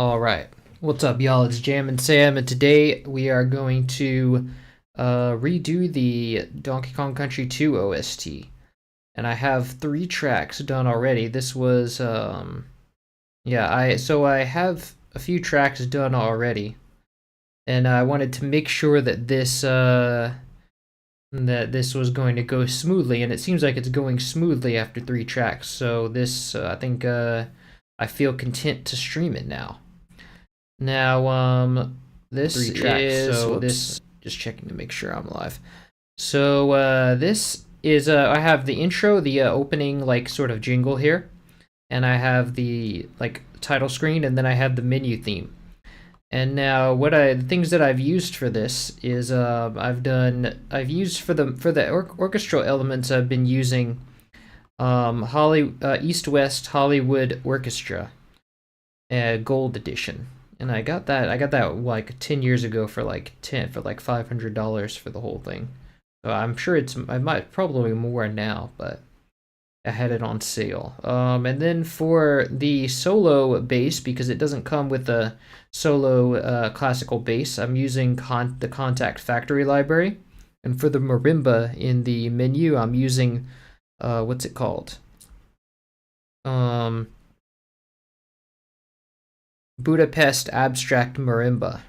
Alright, what's up y'all, it's Jam and Sam, and today we are going to redo the Donkey Kong Country 2 OST. And I have 3 tracks done already. This was, I have a few tracks done already. And I wanted to make sure that this was going to go smoothly, and it seems like it's going smoothly after 3 tracks. So this, I think, I feel content to stream it now. Now, this 3 tracks, is so this. Just checking to make sure I'm live. So this is I have the intro, the opening like sort of jingle here, and I have the like title screen, and then I have the menu theme. And now the things that I've used for this is I've used for the orchestral elements. I've been using East West Hollywood Orchestra Gold Edition. And I got that like 10 years ago for like $500 for the whole thing. So I'm sure I might probably more now, but I had it on sale. And then for the solo bass, because it doesn't come with a solo classical bass, I'm using the Contact Factory library. And for the marimba in the menu, I'm using what's it called? Budapest Abstract Marimba,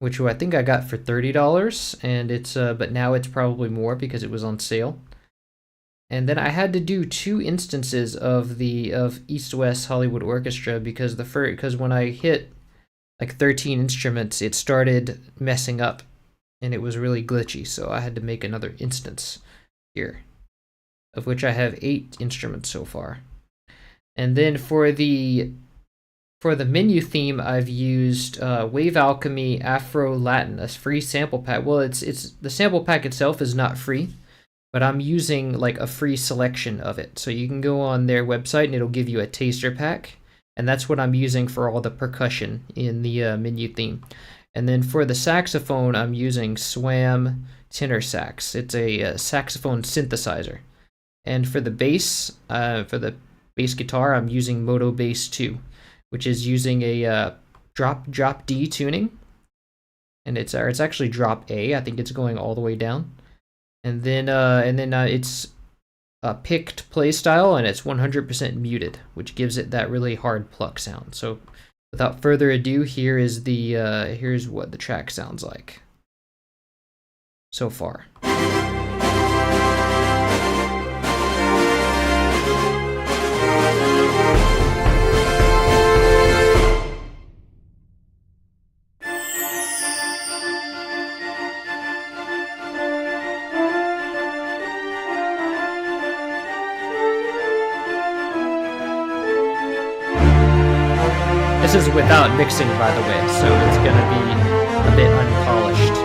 which I think I got for $30, and it's but now it's probably more because it was on sale. And then I had to do 2 instances of East West Hollywood Orchestra because when I hit like 13 instruments, it started messing up, and it was really glitchy. So I had to make another instance here, of which I have 8 instruments so far. And then for the menu theme, I've used Wave Alchemy Afro Latin, a free sample pack. Well, it's the sample pack itself is not free, but I'm using like a free selection of it. So you can go on their website and it'll give you a taster pack, and that's what I'm using for all the percussion in the menu theme. And then for the saxophone, I'm using Swam Tenor Sax. It's a saxophone synthesizer. And for the bass, for the bass guitar, I'm using Moto Bass 2. Which is using a drop D tuning, and it's actually drop A. I think it's going all the way down, and then it's a picked play style, and it's 100% muted, which gives it that really hard pluck sound. So, without further ado, here's what the track sounds like so far. This is without mixing, by the way, so it's gonna be a bit unpolished.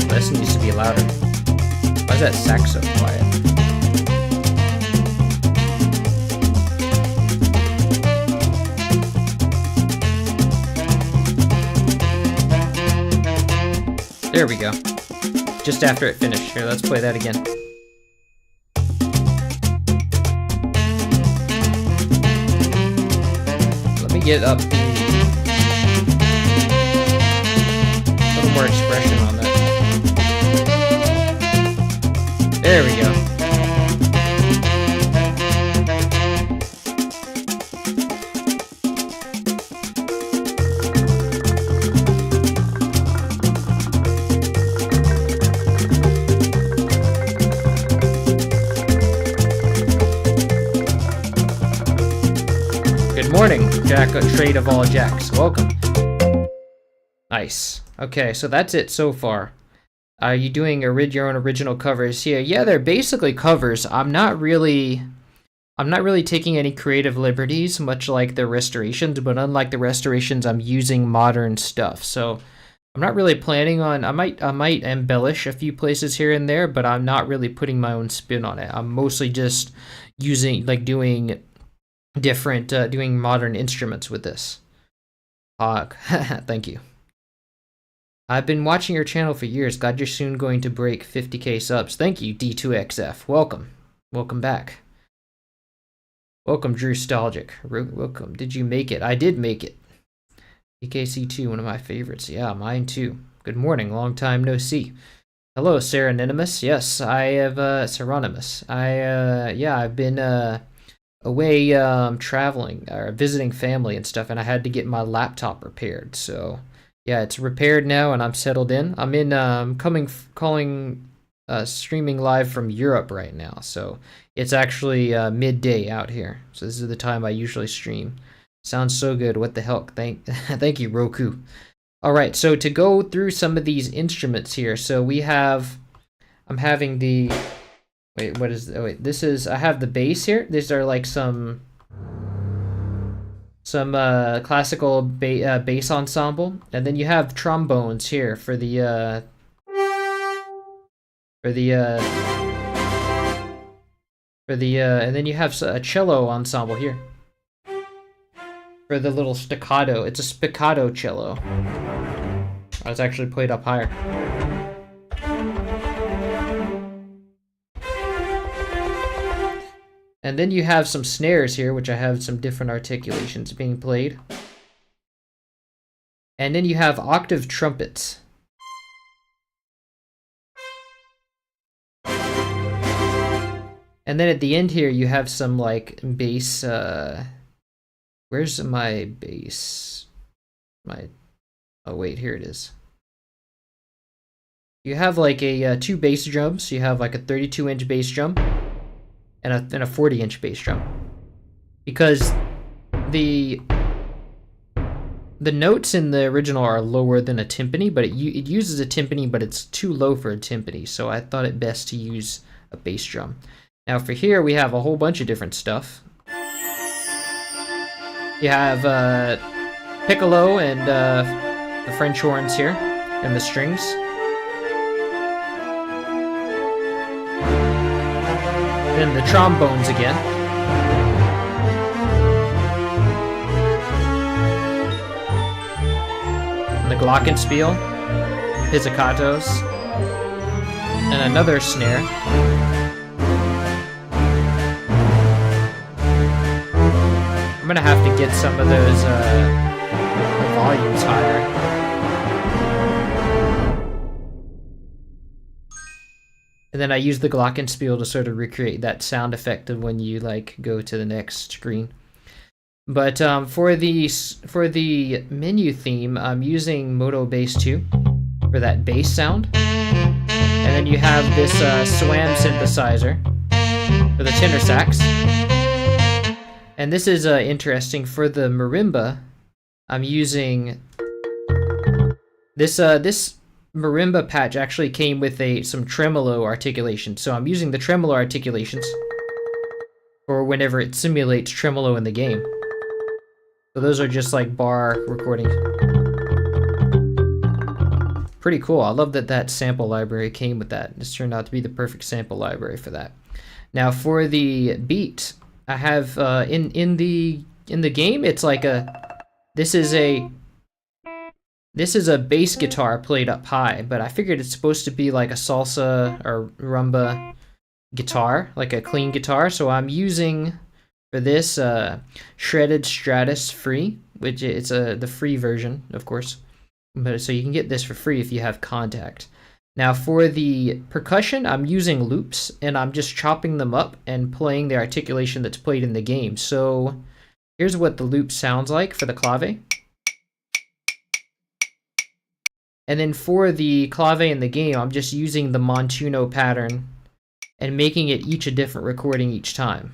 This needs to be louder. Why is that sax so quiet? There we go. Just after it finished. Here, let's play that again. Let me get up a little more expression on that. There we go. Good morning, Jack, trade of all jacks. Welcome. Nice. Okay, so that's it so far. Are you doing your own original covers here? Yeah, they're basically covers. I'm not really I'm not really taking any creative liberties, much like the restorations, but unlike the restorations, I'm using modern stuff. So I'm not really planning on. I might embellish a few places here and there, but I'm not really putting my own spin on it. I'm mostly just using, like, doing different, doing modern instruments with this. Thank you. I've been watching your channel for years. Glad you're soon going to break 50k subs. Thank you, D2XF. Welcome. Welcome back. Welcome, Drew Stalgic. Welcome. Did you make it? I did make it. EKC2, one of my favorites. Yeah, mine too. Good morning. Long time no see. Hello, Serenonimus. Yes, I have, Seronimus. I've been, away, traveling, or visiting family and stuff, and I had to get my laptop repaired, so... Yeah, it's repaired now, and I'm settled in. I'm in, streaming live from Europe right now, so it's actually midday out here. So this is the time I usually stream. Sounds so good. What the hell? Thank you, Roku. All right, so to go through some of these instruments here, so we have, I'm having the, wait, what is? Oh wait, this is. I have the bass here. These are like some classical bass ensemble, and then you have trombones here for the and then you have a cello ensemble here for the little staccato. It's a spiccato cello. Oh, it's actually played up higher. And then you have some snares here, which I have some different articulations being played. And then you have octave trumpets. And then at the end here, you have some, like, bass, where's my bass? Oh wait, here it is. You have, like, a, 2 bass drums. You have, like, a 32-inch bass drum and a 40-inch bass drum. Because the notes in the original are lower than a timpani, but it uses a timpani, but it's too low for a timpani, so I thought it best to use a bass drum. Now for here, we have a whole bunch of different stuff. You have piccolo and the French horns here, and the strings. Then the trombones again. And the glockenspiel, pizzicatos, and another snare. I'm gonna have to get some of those volumes higher. And then I use the glockenspiel to sort of recreate that sound effect of when you, like, go to the next screen. But for the menu theme, I'm using Moto Bass 2 for that bass sound. And then you have this SWAM synthesizer for the tenor sax. And this is interesting. For the marimba, I'm using this marimba patch actually came with some tremolo articulation, so I'm using the tremolo articulations for whenever it simulates tremolo in the game. So those are just like bar recordings. Pretty cool. I love that sample library came with that. This turned out to be the perfect sample library for that. Now for the beat, I have in the game, it's like this is a bass guitar played up high, but I figured it's supposed to be like a salsa or rumba guitar, like a clean guitar. So I'm using for this shredded Stratus free, which it's the free version, of course. But so you can get this for free if you have Contact. Now for the percussion, I'm using loops, and I'm just chopping them up and playing the articulation that's played in the game. So here's what the loop sounds like for the clave. And then for the clave in the game, I'm just using the Montuno pattern and making it each a different recording each time.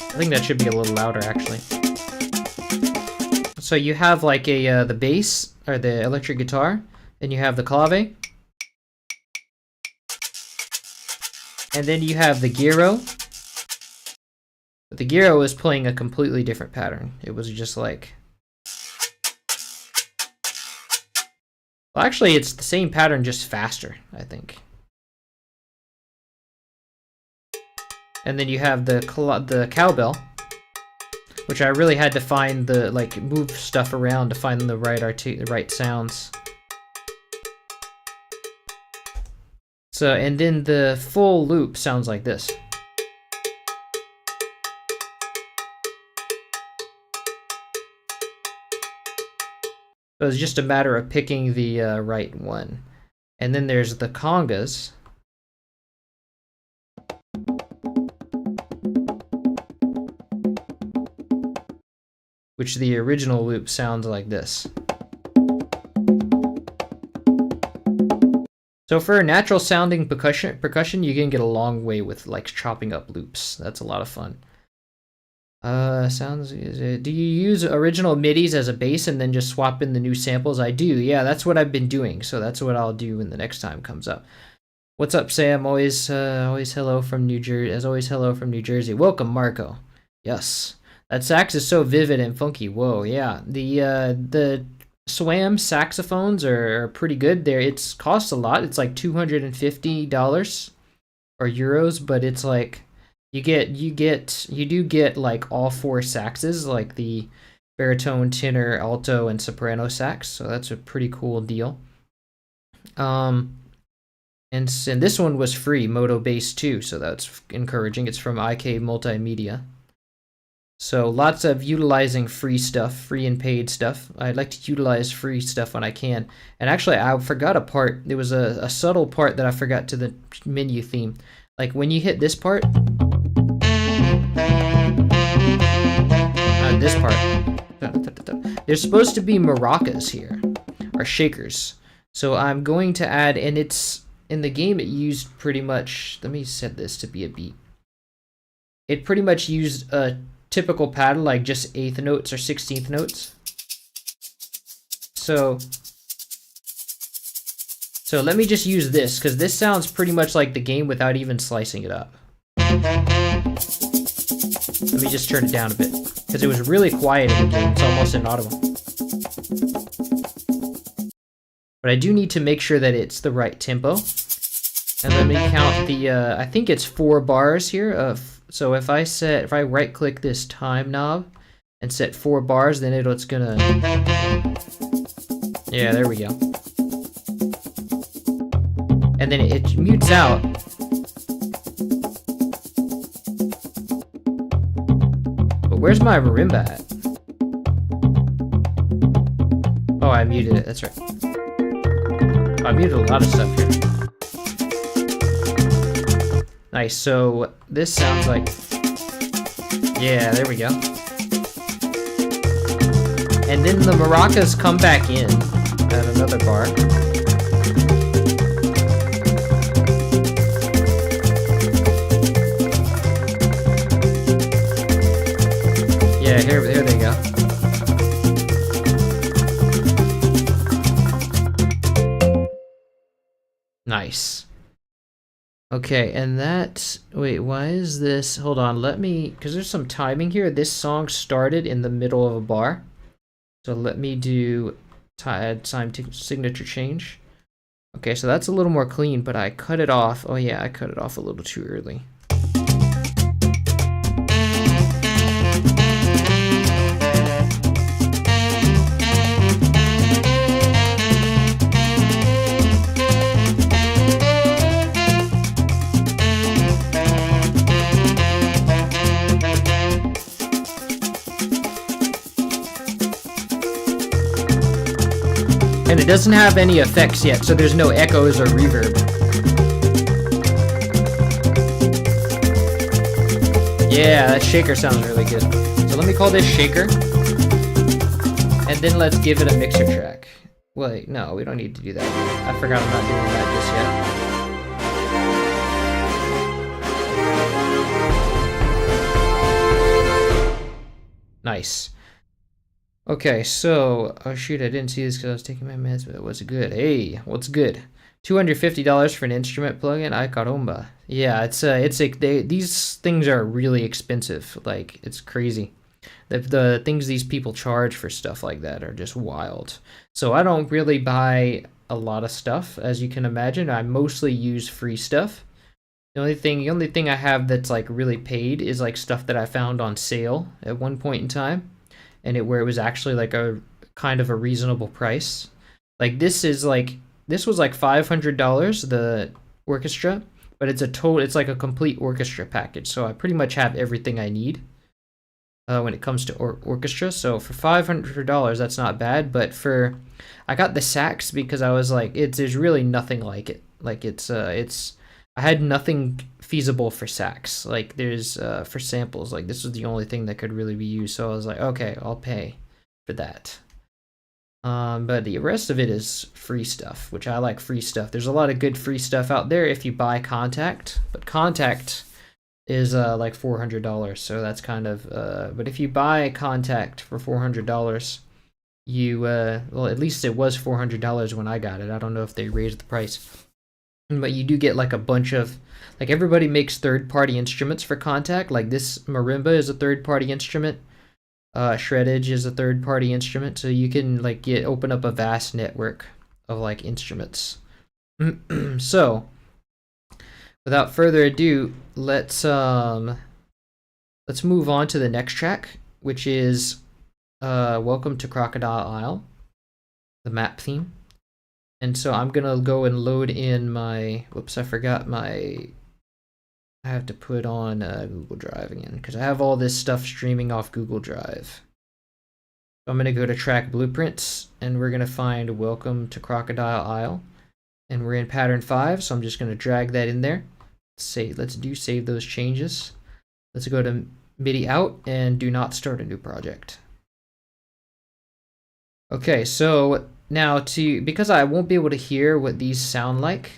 I think that should be a little louder, actually. So you have like the bass, or the electric guitar, Then you have the clave. And then you have the gyro. But the gyro is playing a completely different pattern. It was just like... Well, actually, it's the same pattern, just faster, I think. And then you have the cowbell, which I really had to find the, like, move stuff around to find the right sounds. So, and then the full loop sounds like this. So it's just a matter of picking the right one. And then there's the congas. Which the original loop sounds like this. So for a natural sounding percussion, you can get a long way with like chopping up loops. That's a lot of fun. Do you use original MIDIs as a bass and then just swap in the new samples? I do. Yeah, that's what I've been doing. So that's what I'll do when the next time comes up. What's up, Sam? Always hello from New Jersey. As always, hello from New Jersey. Welcome, Marco. Yes. That sax is so vivid and funky. Whoa, yeah. The Swam saxophones are pretty good. It costs a lot. It's like $250 or euros, but it's like you do get like all four saxes, like the baritone, tenor, alto, and soprano sax. So that's a pretty cool deal. And this one was free, Moto Bass 2, so that's encouraging. It's from IK Multimedia. So lots of utilizing free stuff, free and paid stuff. I like to utilize free stuff when I can. And actually, I forgot a part. There was a subtle part that I forgot to the menu theme. Like when you hit this part, this part, there's supposed to be maracas here, or shakers. So I'm going to add, and it's in the game it used pretty much, let me set this to be a beat. It pretty much used a typical pattern, like just 8th notes or 16th notes. So let me just use this, because this sounds pretty much like the game without even slicing it up. Let me just turn it down a bit, because it was really quiet in the game. It's almost inaudible. But I do need to make sure that it's the right tempo. And let me count the, I think it's 4 bars here. So if I right click this time knob and set 4 bars, then it's gonna, yeah, there we go. And then it mutes out. But where's my marimba at? Oh, I muted it, that's right. I muted a lot of stuff here. Nice, so this sounds like, yeah, there we go. And then the maracas come back in at another bar. Yeah, here they go. Nice. Okay, and that, wait, why is this, hold on, let me, because there's some timing here. This song started in the middle of a bar. So let me do add time signature change. Okay, so that's a little more clean, but I cut it off. Oh yeah, I cut it off a little too early. And it doesn't have any effects yet, so there's no echoes or reverb. Yeah, that shaker sounds really good. So let me call this shaker. And then let's give it a mixer track. Wait, no, we don't need to do that. I forgot I'm not doing that just yet. Nice. Okay, so oh shoot, I didn't see this because I was taking my meds, but it was good. Hey, what's good? $250 for an instrument plugin. Ay caramba. Yeah, it's like these things are really expensive. Like it's crazy. The things these people charge for stuff like that are just wild. So I don't really buy a lot of stuff, as you can imagine. I mostly use free stuff. The only thing I have that's like really paid is like stuff that I found on sale at one point in time, and where it was actually like a kind of a reasonable price. Like this was like $500 the orchestra, but it's like a complete orchestra package. So I pretty much have everything I need when it comes to orchestra. So for $500, that's not bad. But I got the sax because I was like, there's really nothing like it. Like I had nothing feasible for sax. Like there's for samples. Like this was the only thing that could really be used. So I was like, okay, I'll pay for that. But the rest of it is free stuff, which I like free stuff. There's a lot of good free stuff out there if you buy Contact, but Contact is like $400, so that's kind of but if you buy Contact for $400, you well, at least it was $400 when I got it. I don't know if they raised the price, but you do get like a bunch of, like, everybody makes third-party instruments for Contact. Like this marimba is a third-party instrument. Shreddage is a third-party instrument, so you can like open up a vast network of like instruments. So without further ado, let's move on to the next track, which is Welcome to Crocodile Isle, the map theme. And so I'm gonna go and load in my, whoops, I forgot my, I have to put on Google Drive again because I have all this stuff streaming off Google Drive. So I'm going to go to track blueprints and we're going to find Welcome to Crocodile Isle. And we're in pattern 5, so I'm just going to drag that in there. Let's save those changes. Let's go to MIDI out and do not start a new project. Okay, so now because I won't be able to hear what these sound like,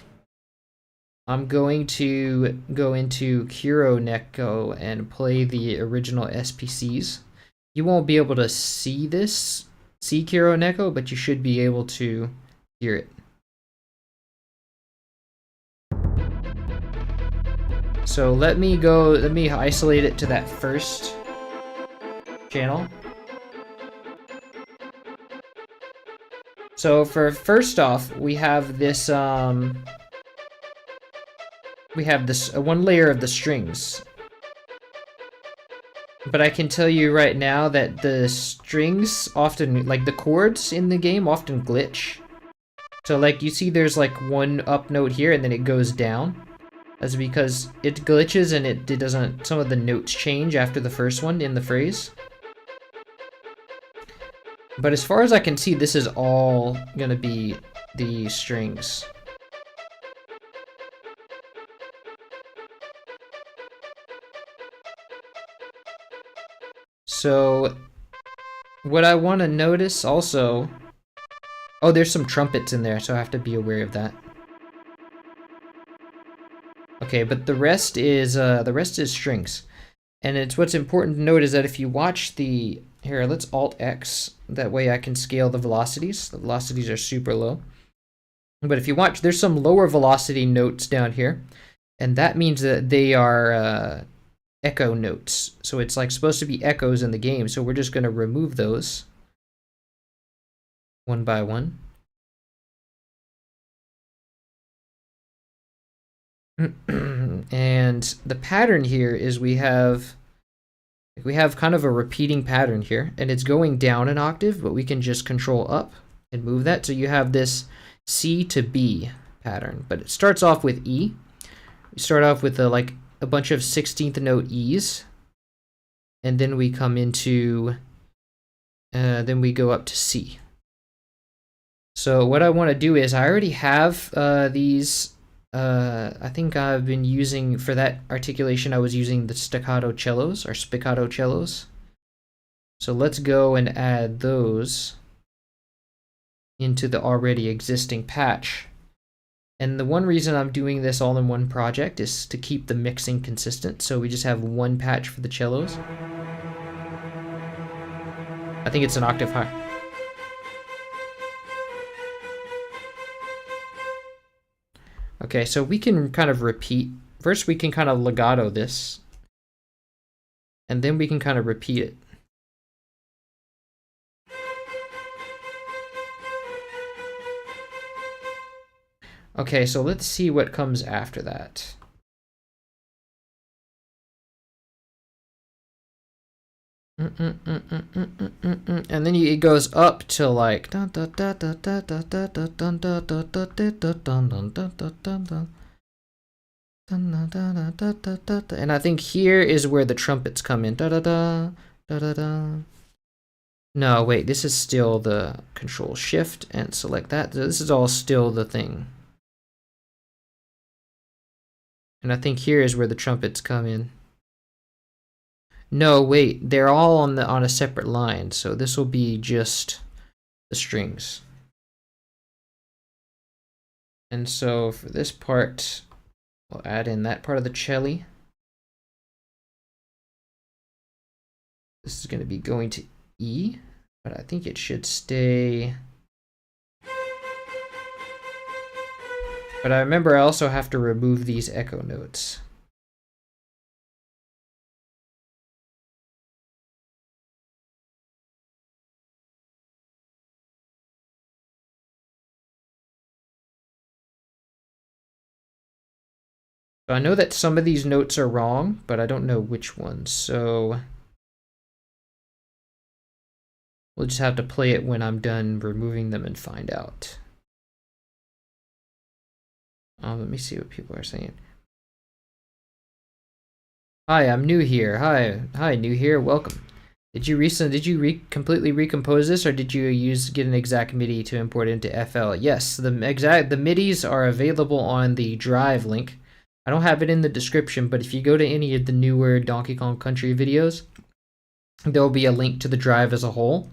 I'm going to go into Kuro Neko and play the original SPCs. You won't be able to see Kuro Neko, but you should be able to hear it. So let me isolate it to that first channel. So first off, we have this one layer of the strings. But I can tell you right now that the strings often, like the chords in the game, often glitch. So like you see there's like one up note here and then it goes down. That's because it glitches and it doesn't, some of the notes change after the first one in the phrase. But as far as I can see, this is all gonna be the strings. So what I want to notice also, oh, there's some trumpets in there, so I have to be aware of that. Okay, but the rest is strings. And what's important to note is that if you watch here, let's Alt X, that way I can scale the velocities. The velocities are super low. But if you watch, there's some lower velocity notes down here, and that means that they are echo notes. So it's like supposed to be echoes in the game, so we're just going to remove those one by one. And the pattern here is we have kind of a repeating pattern here, and it's going down an octave, but we can just control up and move that. So you have this C to B pattern, but it starts off with E. We start off with like a bunch of 16th note E's, and then we come into, then we go up to C. So what I want to do is, I already have these, I think I've been using, for that articulation, I was using the staccato cellos, or spiccato cellos. So let's go and add those into the already existing patch. And the one reason I'm doing this all in one project is to keep the mixing consistent, so we just have one patch for the cellos. I think it's an octave higher. Okay, so we can kind of repeat. First, we can kind of legato this. And then we can kind of repeat it. Okay, so let's see what comes after that. And then it goes up to like and I think here is where the trumpets come in. No, wait, this is still the Control Shift and select that. This is all still the thing. And I think here is where the trumpets come in. No, wait, they're all on a separate line, so this will be just the strings. And so for this part, we'll add in that part of the cello. This is going to be going to E, but I think it should stay. But I remember I also have to remove these echo notes. So I know that some of these notes are wrong, but I don't know which ones. So we'll just have to play it when I'm done removing them and find out. Let me see what people are saying. Hi, I'm new here. Hi, new here. Welcome. Did you completely recompose this, or did you get an exact MIDI to import into FL? Yes, the MIDIs are available on the Drive link. I don't have it in the description, but if you go to any of the newer Donkey Kong Country videos, there'll be a link to the Drive as a whole,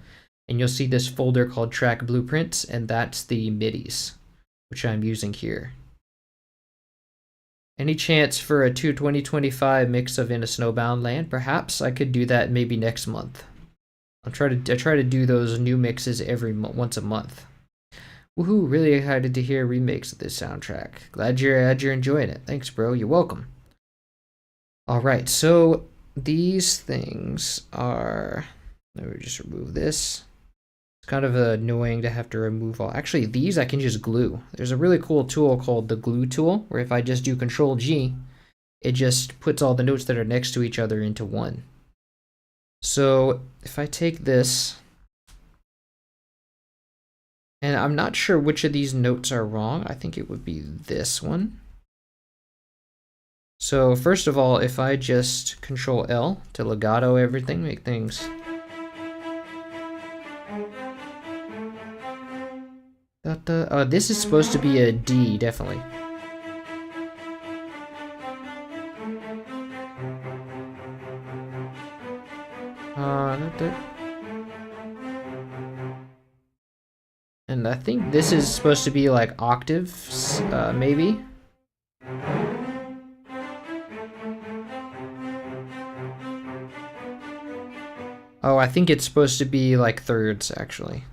and you'll see this folder called Track Blueprints, and that's the MIDIs, which I'm using here. Any chance for a 2025 mix of In a Snowbound Land? Perhaps I could do that maybe next month. I try to do those new mixes once a month. Woohoo! Really excited to hear remakes of this soundtrack. Glad you're enjoying it. Thanks, bro. You're welcome. All right, so these things are. Let me just remove this. It's kind of annoying to have to remove all. Actually, these I can just glue. There's a really cool tool called the glue tool, where if I just do Control G, it just puts all the notes that are next to each other into one. So if I take this, and I'm not sure which of these notes are wrong. I think it would be this one. So first of all, if I just Control L to legato everything, make things. This is supposed to be a D, definitely. And I think this is supposed to be like octaves, maybe. Oh, I think it's supposed to be like thirds, actually.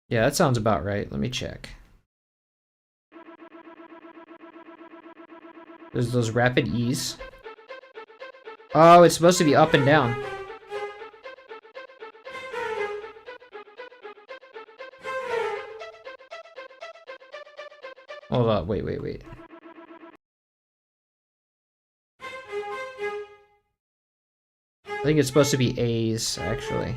Yeah, that sounds about right. Let me check. There's those rapid E's. Oh, it's supposed to be up and down. Hold on, wait. I think it's supposed to be A's, actually.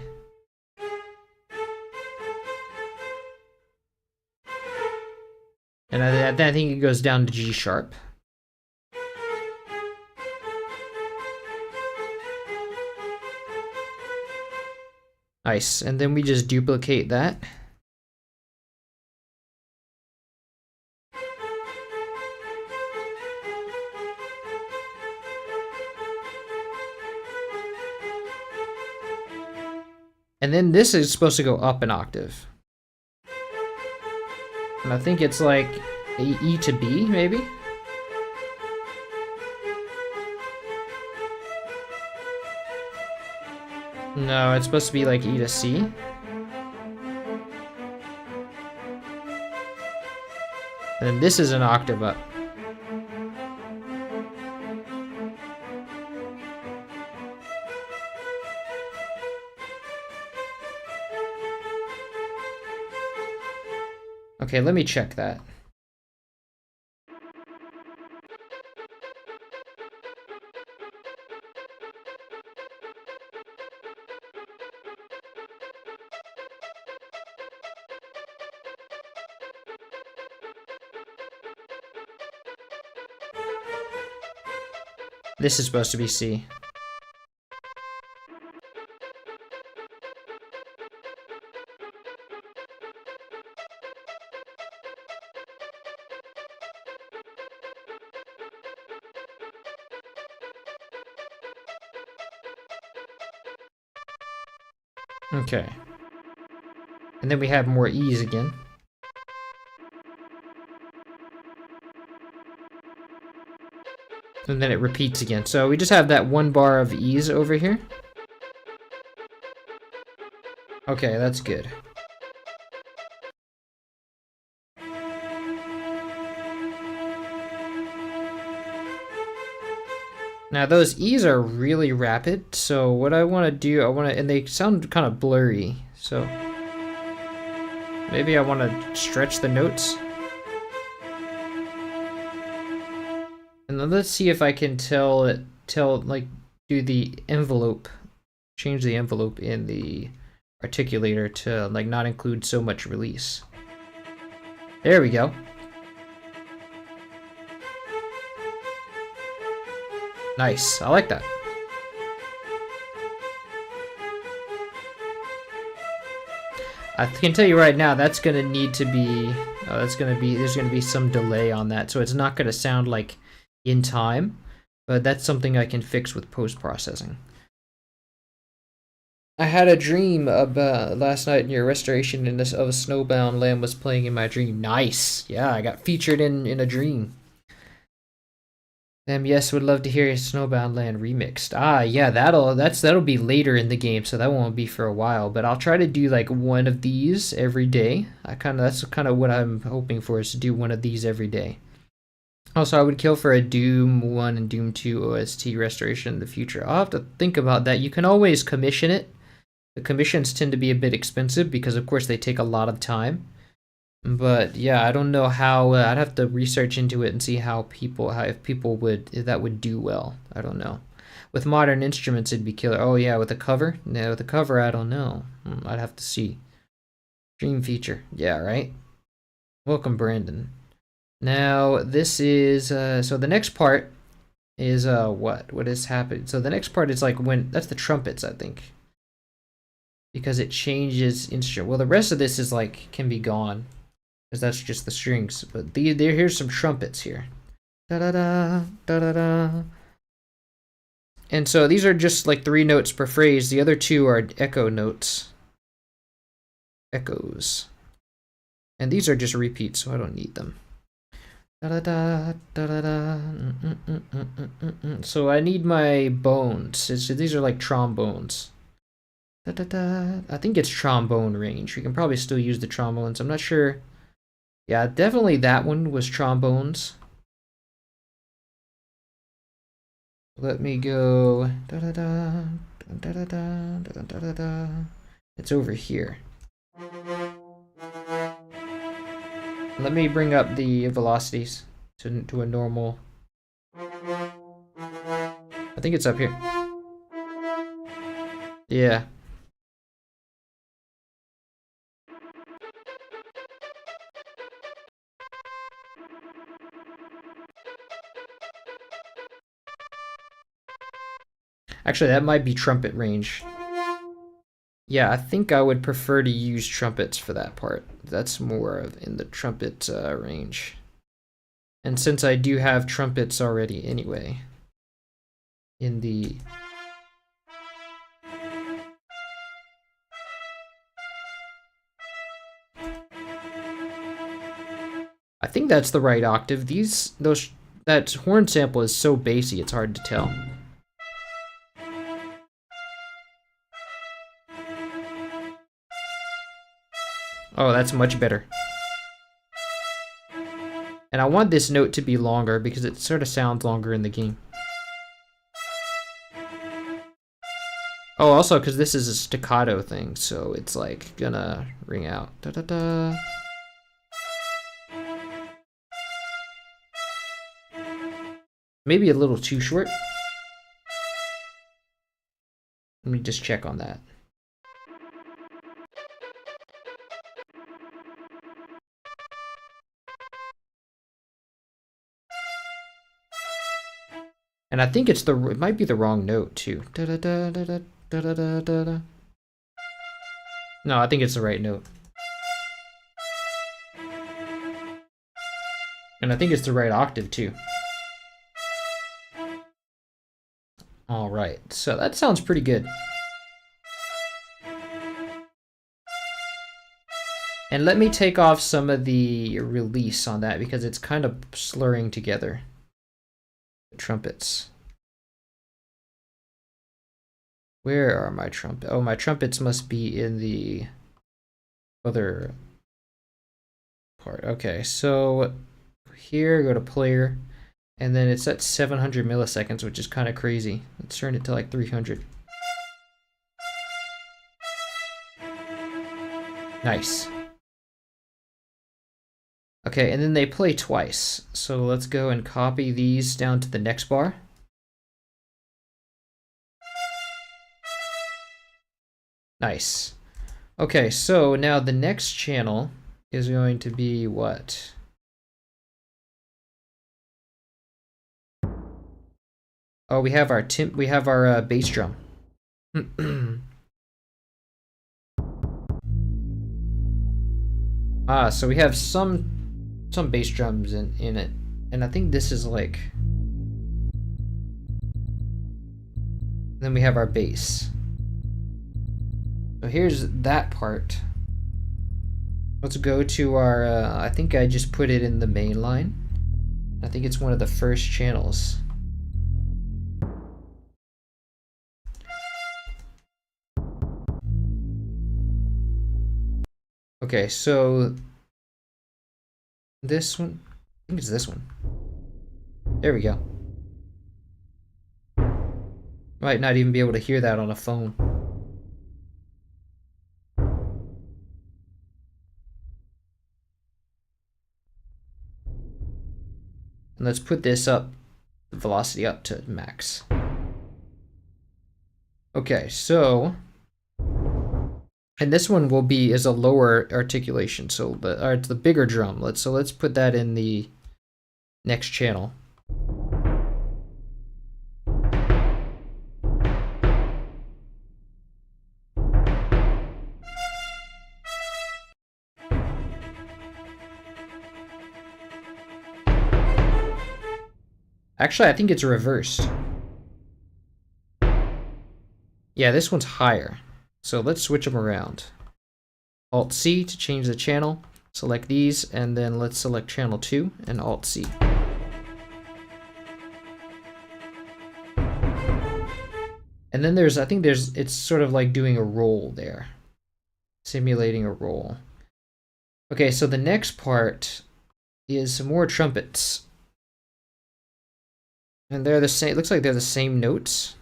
And I think it goes down to G sharp. Nice, and then we just duplicate that. And then this is supposed to go up an octave. And I think it's like E to B, maybe? No, it's supposed to be like E to C. And then this is an octave up. Okay, let me check that. This is supposed to be C. Okay. And then we have more E's again. And then it repeats again. So we just have that one bar of E's over here. Okay, that's good. Now those E's are really rapid, so what I want to do, and they sound kind of blurry, so maybe I want to stretch the notes. And then let's see if I can like, do the envelope, change the envelope in the articulator to, like, not include so much release. There we go. Nice, I like that. I can tell you right now, that's gonna need to be, there's gonna be some delay on that, so it's not gonna sound like in time, but that's something I can fix with post-processing. I had a dream about last night in your restoration of a snowbound lamb was playing in my dream. Nice, yeah, I got featured in a dream. Yes, would love to hear Snowbound Land remixed. Ah, yeah, that'll be later in the game, so that won't be for a while. But I'll try to do like one of these every day. That's kind of what I'm hoping for, is to do one of these every day. Also, I would kill for a Doom 1 and Doom 2 OST restoration in the future. I'll have to think about that. You can always commission it. The commissions tend to be a bit expensive because, of course, they take a lot of time. But yeah, I don't know how. I'd have to research into it and see if that would do well. I don't know. With modern instruments, it'd be killer. Oh yeah, with the cover? No, with the cover, I don't know. I'd have to see. Dream feature. Yeah, right. Welcome, Brandon. Now this is so the next part is what is happening. So the next part is like that's the trumpets, I think, because it changes instrument. Well, the rest of this is like can be gone, because that's just the strings. But here's some trumpets here. Da da da da da da. And so these are just like 3 notes per phrase. The other 2 are echo notes. Echoes. And these are just repeats, so I don't need them. Da da da da da da. So I need my bones. These are like trombones. Da da da. I think it's trombone range. We can probably still use the trombones. I'm not sure. Yeah, definitely that one was trombones. Let me go. Da da da da da da da da da da. It's over here. Let me bring up the velocities to a normal. I think it's up here. Yeah. Actually, that might be trumpet range. Yeah, I think I would prefer to use trumpets for that part. That's more in the trumpet range. And since I do have trumpets already anyway, in the I think that's the right octave. That horn sample is so bassy, it's hard to tell. Oh, that's much better. And I want this note to be longer because it sort of sounds longer in the game. Oh, also because this is a staccato thing, so it's like gonna ring out. Da da da. Maybe a little too short. Let me just check on that. And I think it might be the wrong note too. Da da da da da da da da da da. No, I think it's the right note. And I think it's the right octave too. All right, so that sounds pretty good. And let me take off some of the release on that because it's kind of slurring together. The trumpets. Where are my trumpets? Oh, my trumpets must be in the other part. Okay, so here, go to player, and then it's at 700 milliseconds, which is kind of crazy. Let's turn it to like 300. Nice. Okay, and then they play twice. So let's go and copy these down to the next bar. Nice. Okay, so now the next channel is going to be what? Oh, we have our bass drum. So we have some bass drums in it, and I think this is like. Then we have our bass. So here's that part. Let's go to our. I think I just put it in the main line. I think it's one of the first channels. Okay, so this one, I think it's this one. There we go. Might not even be able to hear that on a phone. And let's put this up, the velocity up to max. Okay, so, and this one is a lower articulation, so it's the bigger drum. Let's put that in the next channel. Actually, I think it's reversed. Yeah, this one's higher. So let's switch them around. Alt-C to change the channel. Select these, and then let's select channel 2 and Alt-C. And then it's sort of like doing a roll there. Simulating a roll. Okay, so the next part is some more trumpets. And they're the same, it looks like they're the same notes.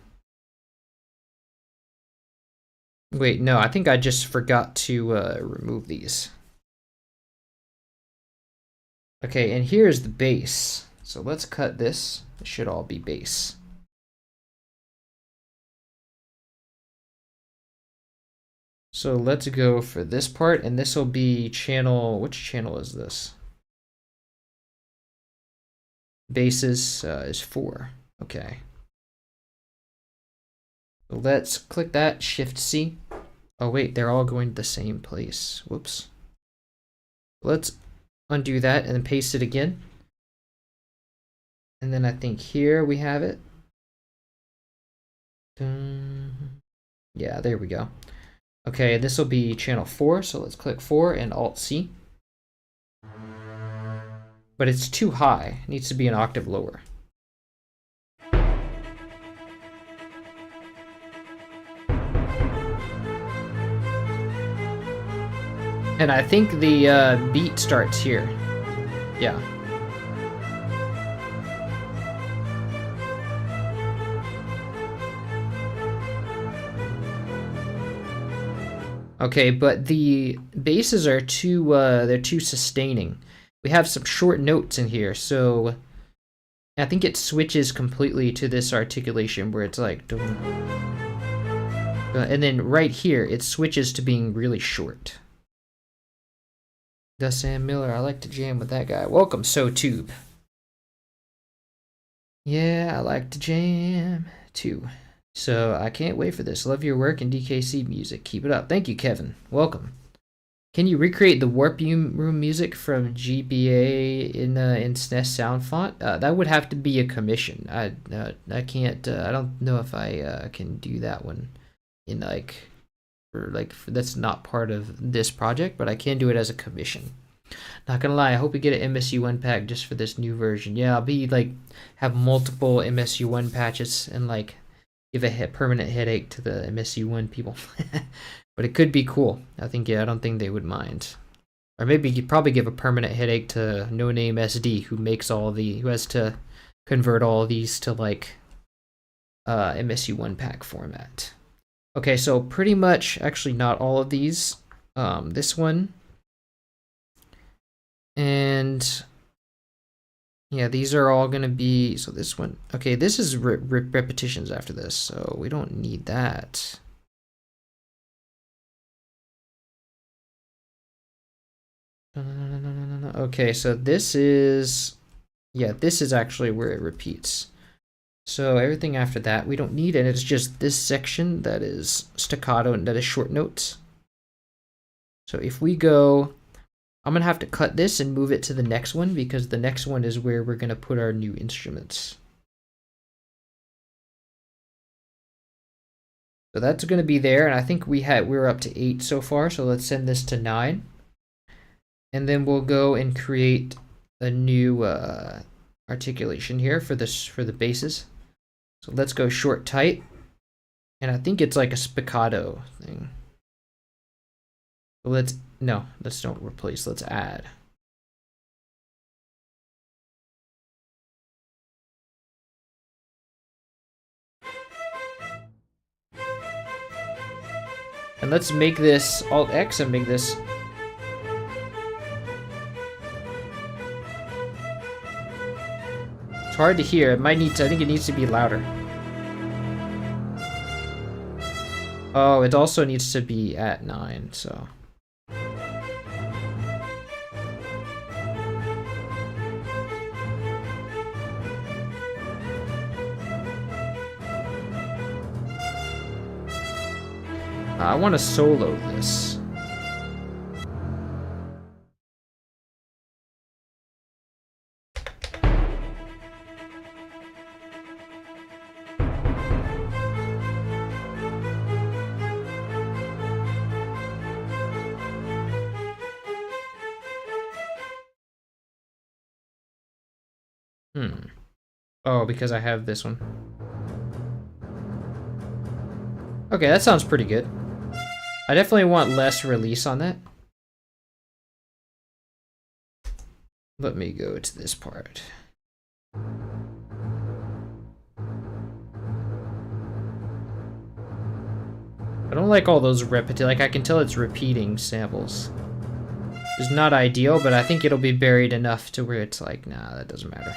Wait, no, I think I just forgot to remove these. Okay, and here's the bass. So let's cut this. It should all be bass. So let's go for this part, and this will be channel, which channel is this? Basses is 4. Okay. So let's click that, Shift-C. Oh wait, they're all going to the same place. Whoops. Let's undo that and then paste it again. And then I think here we have it. Yeah, there we go. Okay, this will be channel 4, so let's click 4 and Alt-C. but it's too high. It needs to be an octave lower. And I think the beat starts here. Yeah. Okay, but the basses are too they're too sustaining. We have some short notes in here, so I think it switches completely to this articulation where it's like, and then right here it switches to being really short. The Sam Miller, I like to jam with that guy. Welcome, SoTube. Yeah, I like to jam too. So I can't wait for this. Love your work and DKC music. Keep it up. Thank you, Kevin. Welcome. Can you recreate the Warp Room music from GBA in SNES sound font? That would have to be a commission. I can't. I don't know if I can do that one in that's not part of this project, but I can do it as a commission. Not gonna lie, I hope we get an MSU1 pack just for this new version. Yeah, I'll be have multiple MSU1 patches and give a permanent headache to the MSU1 people. But it could be cool. I don't think they would mind. Or maybe you'd probably give a permanent headache to No Name SD, who has to convert all of these to MSU1 pack format. Okay, so pretty much, actually not all of these. This one. And yeah, these are all gonna be, so this one, okay, this is repetitions after this, so we don't need that. No. Okay, so this is, yeah, this is actually where it repeats. So everything after that we don't need, and it's just this section that is staccato and that is short notes. So if we go, I'm gonna have to cut this and move it to the next one because the next one is where we're gonna put our new instruments. So that's gonna be there, and I think we're up to 8 so far, so let's send this to 9. And then we'll go and create a new articulation here for the basses. So let's go short tight, and I think it's like a spiccato thing. So let's don't replace, let's add. And let's make this Alt X and make this. It's hard to hear. I think it needs to be louder. Oh, it also needs to be at 9, so. I want to solo this. Oh, because I have this one. Okay, that sounds pretty good. I definitely want less release on that. Let me go to this part. I don't like all those I can tell it's repeating samples. It's not ideal, but I think it'll be buried enough to where it's like, nah, that doesn't matter.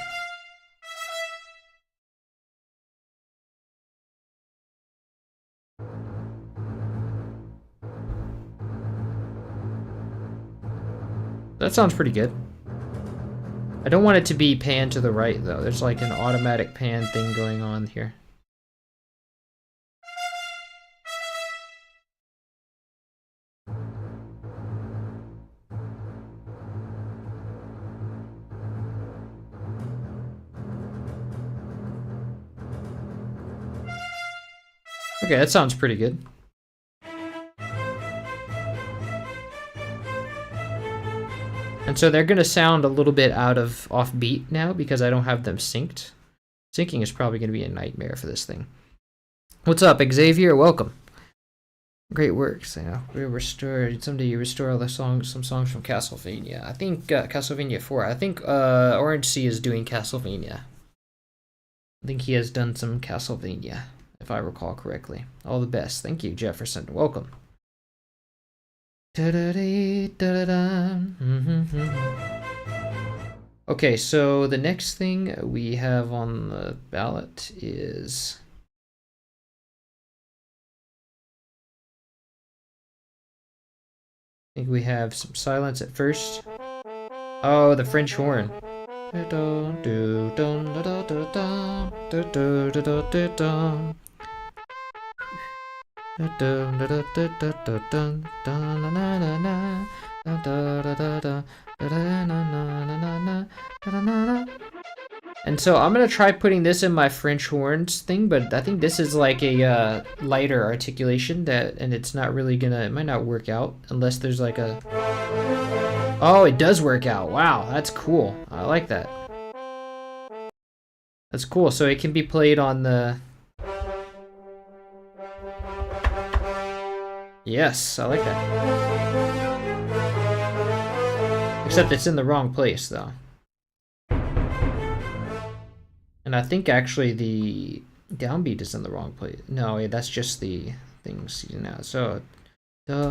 That sounds pretty good. I don't want it to be pan to the right, though. There's like an automatic pan thing going on here. Okay, that sounds pretty good. And so they're gonna sound a little bit off beat now because I don't have them synced. Syncing is probably gonna be a nightmare for this thing. What's up, Xavier? Welcome. Great works. You know, we restored. Someday you restore all the songs, some songs from Castlevania. I think Castlevania 4. I think Orange Sea is doing Castlevania. I think he has done some Castlevania, if I recall correctly. All the best. Thank you, Jefferson. Welcome. Okay, so the next thing we have on the ballot is... I think we have some silence at first. Oh, the French horn. And so I'm gonna try putting this in my French horns thing, but I think this is like a lighter articulation and it's not really gonna, it might not work out unless there's like a... Oh, it does work out. Wow, that's cool. I like that. That's cool. So it can be played on the... Yes, I like that. Except it's in the wrong place, though. And I think actually the downbeat is in the wrong place. No, yeah, that's just the things, you know. So, I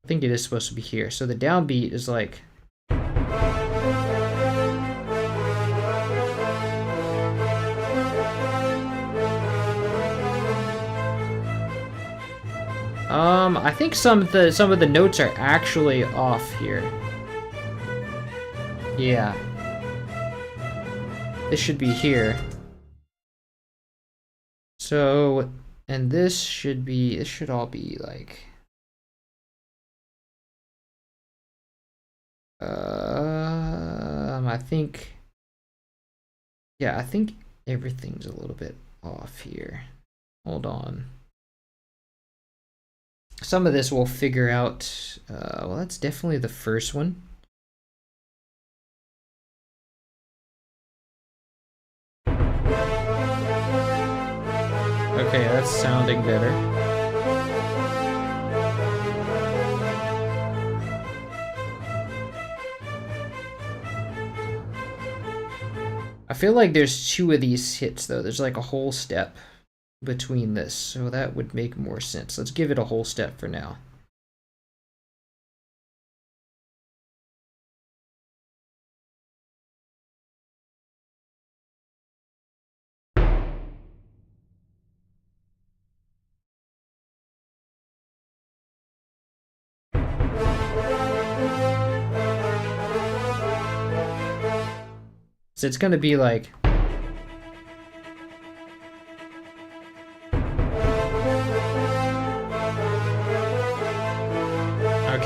think it is supposed to be here. So the downbeat is like... I think some of the notes are actually off here. Yeah. This should be here. So, and this should all be like... I think... Yeah, I think everything's a little bit off here. Hold on. Some of this we'll figure out. Well, that's definitely the first one. Okay, that's sounding better. I feel like there's two of these hits, though. There's like a whole step between this, so that would make more sense. Let's give it a whole step for now. So it's gonna be like...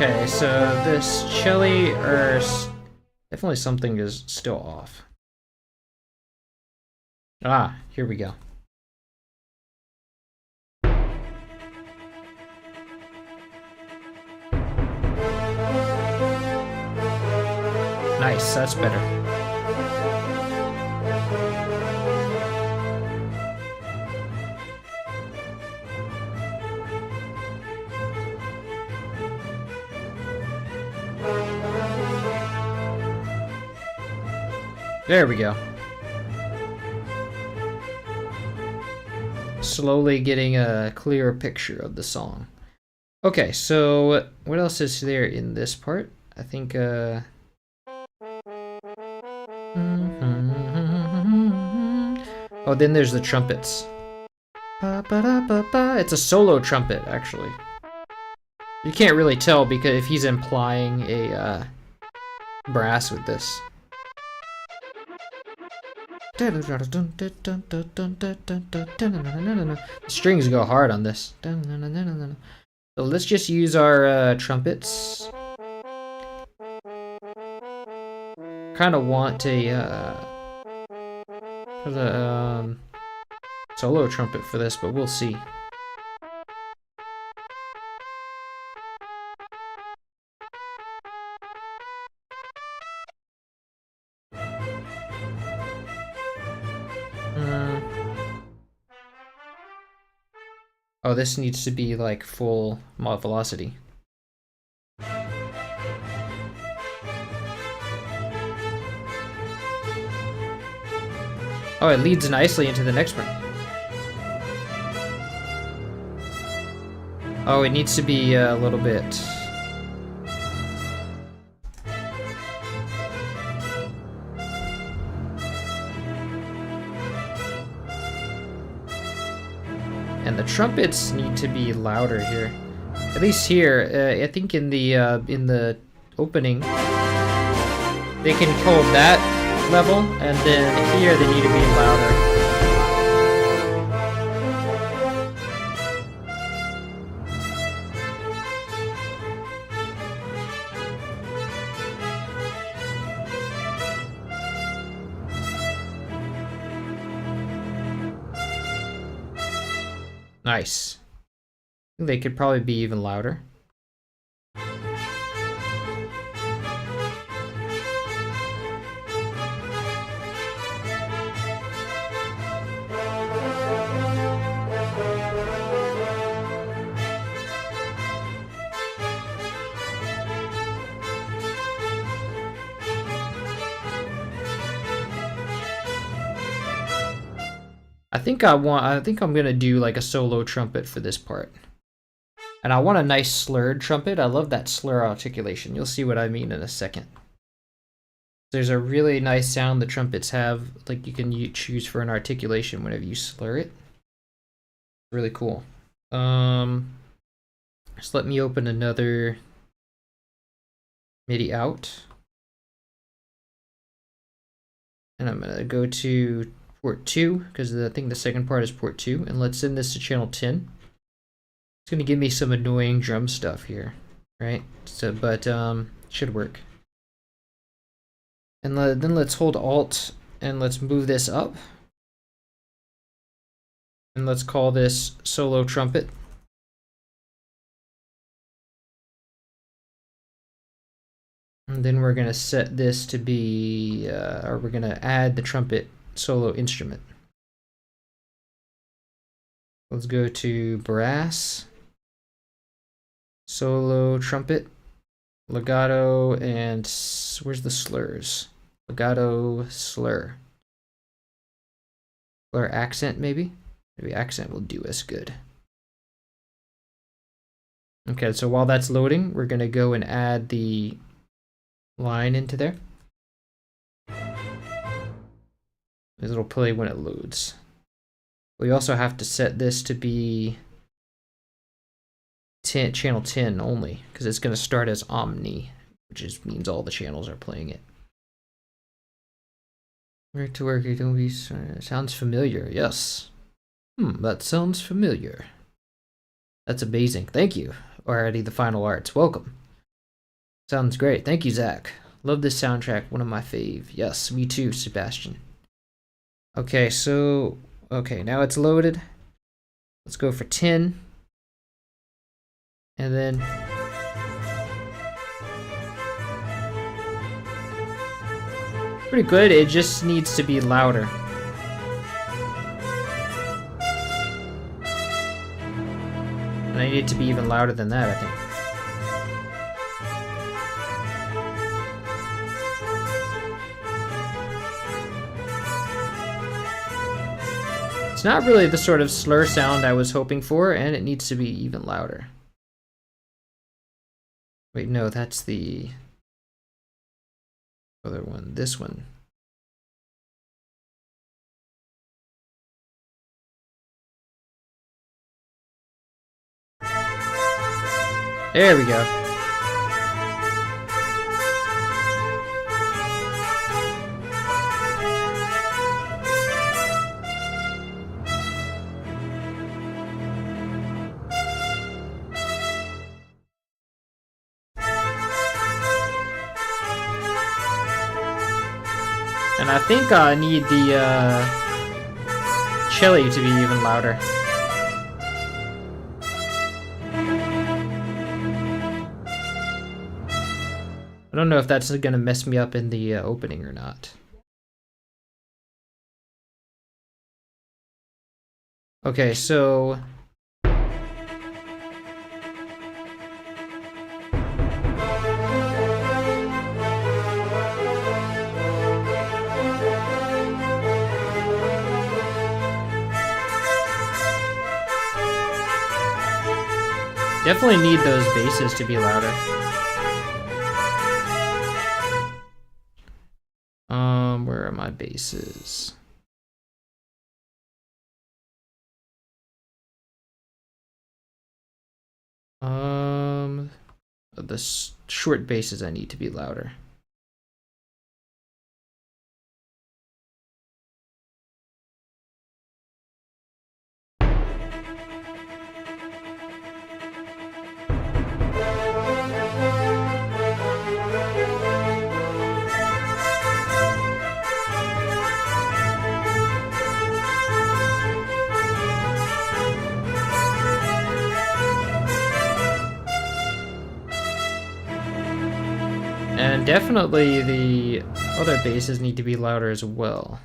Okay, so this chili, or definitely something is still off. Ah, here we go. Nice, that's better. There we go. Slowly getting a clearer picture of the song. Okay, so what else is there in this part? I think, oh, then there's the trumpets. It's a solo trumpet, actually. You can't really tell because if he's implying a brass with this. The strings go hard on this. So let's just use our trumpets. Kind of want a solo trumpet for this, but we'll see. Oh, this needs to be like full mod velocity. Oh, it leads nicely into the next one. Oh, it needs to be a little bit. And the trumpets need to be louder here. At least here, I think in the opening, they can hold that level, and then here they need to be louder. Nice. They could probably be even louder. I think I'm gonna do like a solo trumpet for this part. And I want a nice slurred trumpet. I love that slur articulation. You'll see what I mean in a second. There's a really nice sound the trumpets have, like you can choose for an articulation whenever you slur it. Really cool. Just let me open another MIDI out. And I'm gonna go to port 2, because I think the second part is port 2, and let's send this to channel 10. It's gonna give me some annoying drum stuff here, right? So, but should work. And then let's hold Alt and let's move this up. And let's call this solo trumpet. And then we're gonna set this to be, or we're gonna add the trumpet solo instrument. Let's go to brass, solo trumpet, legato, and where's the slurs? Legato, slur. Slur accent, maybe? Maybe accent will do us good. Okay, so while that's loading, we're gonna go and add the line into there. It'll play when it loads. We also have to set this to be channel 10 only, because it's going to start as Omni, which means all the channels are playing it. Work to work, don't be. Sounds familiar. Yes. That sounds familiar. That's amazing. Thank you. Already the final arts. Welcome. Sounds great. Thank you, Zach. Love this soundtrack. One of my fave. Yes, me too, Sebastian. Okay, so, okay, now it's loaded. Let's go for 10. And then pretty good. It just needs to be louder. And I need it to be even louder than that, I think. It's not really the sort of slur sound I was hoping for, and it needs to be even louder. Wait, no, that's the other one. This one. There we go. And I think I need the chili to be even louder. I don't know if that's gonna mess me up in the opening or not. Okay, so Definitely need those basses to be louder. Where are my basses? The short basses I need to be louder. And definitely the other basses need to be louder as well.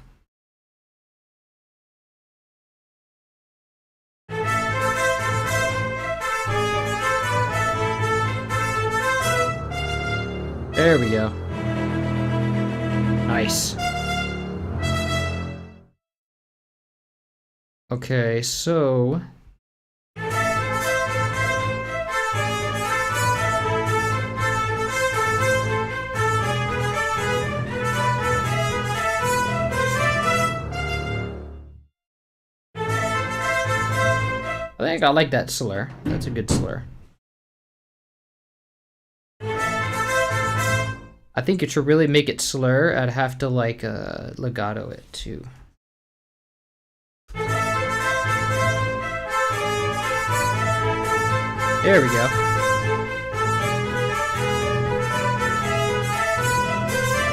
There we go. Nice. Okay, so I think I like that slur. That's a good slur. I think to really make it slur, I'd have to like legato it too. There we go.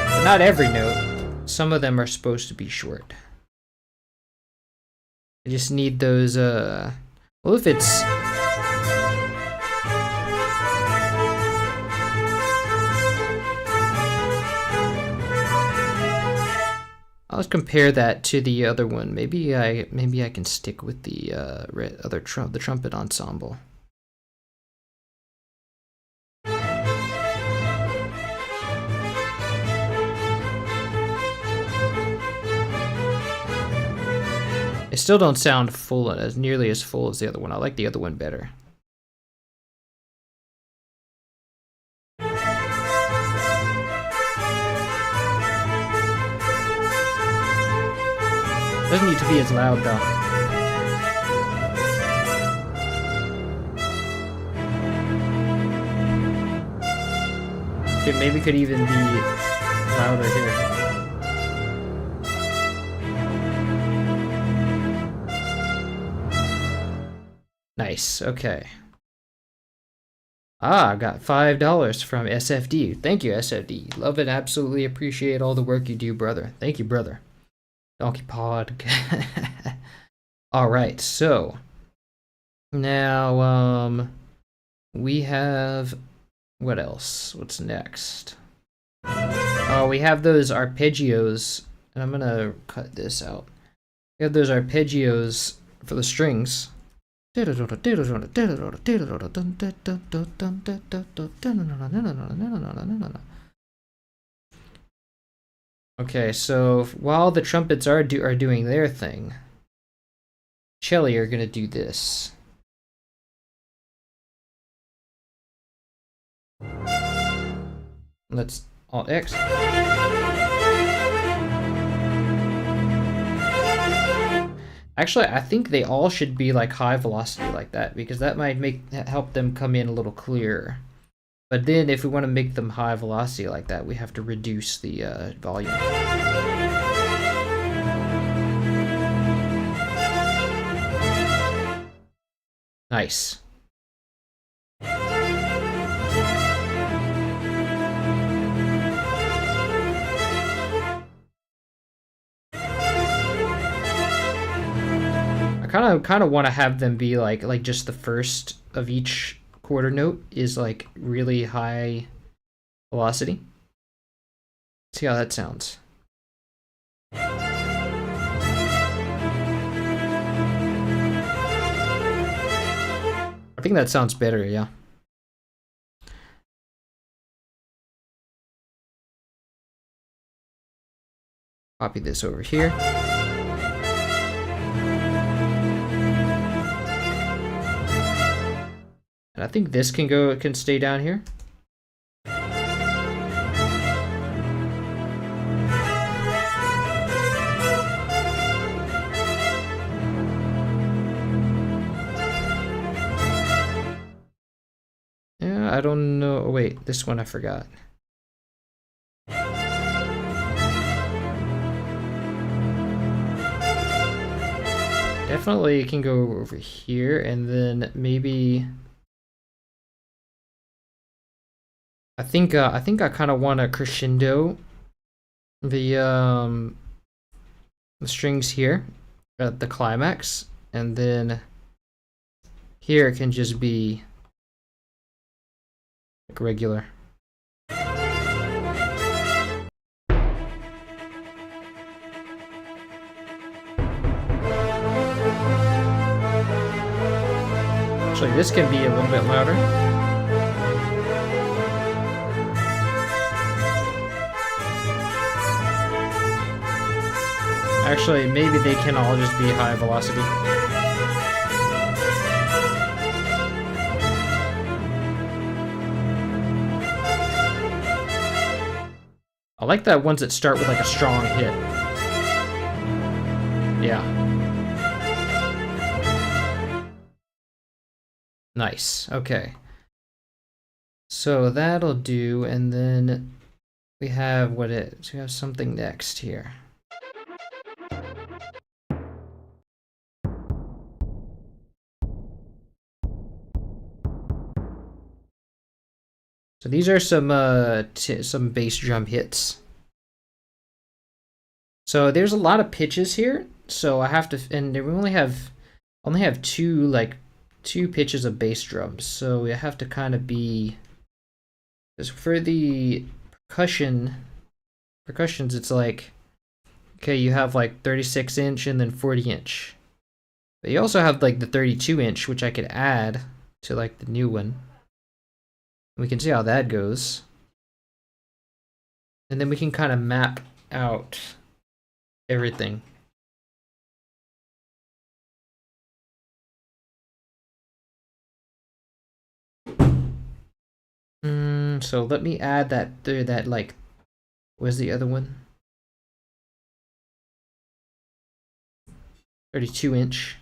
But not every note. Some of them are supposed to be short. I just need those well, if it's I'll compare that to the other one. Maybe I can stick with the the trumpet ensemble. It still don't sound full as nearly as full as the other one. I like the other one better. Doesn't need to be as loud though. Okay, maybe could even be louder here. Nice, okay. I got $5 from SFD. Thank you, SFD. Love and absolutely appreciate all the work you do, brother. Thank you, brother. Donkey Pod. Alright, so now we have what else? What's next? Oh, we have those arpeggios, and I'm gonna cut this out. We have those arpeggios for the strings. Okay, so while the trumpets are doing their thing, cello are gonna do this. Let's Alt X. Actually, I think they all should be like high velocity like that, because that might help them come in a little clearer. But then if we want to make them high velocity like that, we have to reduce the volume. Nice. I kind of want to have them be like just the first of each quarter note is like really high velocity. See how that sounds. I think that sounds better, yeah. Copy this over here. And And I think this can stay down here. Yeah, I don't know. Oh, wait, this one I forgot. Definitely can go over here, and then maybe I think I kind of want to crescendo the strings here at the climax, and then here it can just be like regular. Actually, this can be a little bit louder. Actually, maybe they can all just be high velocity. I like that ones that start with like a strong hit. Yeah. Nice. Okay. So that'll do, and then we have we have something next here. So these are some bass drum hits. So there's a lot of pitches here. So I have to, and we only have two pitches of bass drums. So we have to kind of be, because for the percussions, it's like, okay, you have like 36-inch and then 40-inch. But you also have like the 32-inch, which I could add to like the new one. We can see how that goes. And then we can kind of map out everything. So let me add that like, where's the other one? 32-inch.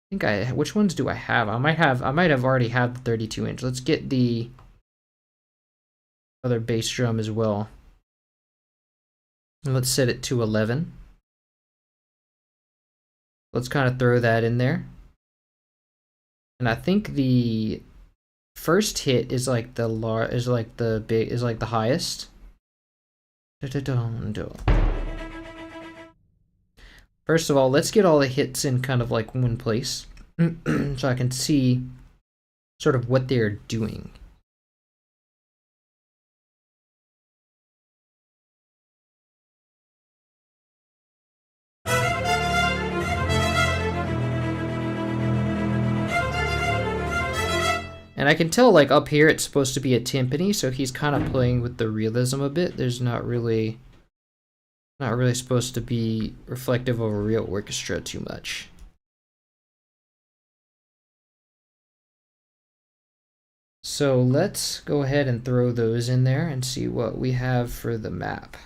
I think which ones do I have? I might have already had the 32-inch. Let's get the other bass drum as well. And let's set it to 11. Let's kind of throw that in there. And I think the first hit is like the highest. First of all, let's get all the hits in kind of like one place so I can see sort of what they're doing. And I can tell like up here it's supposed to be a timpani, so he's kind of playing with the realism a bit. There's not really supposed to be reflective of a real orchestra too much. So let's go ahead and throw those in there and see what we have for the map.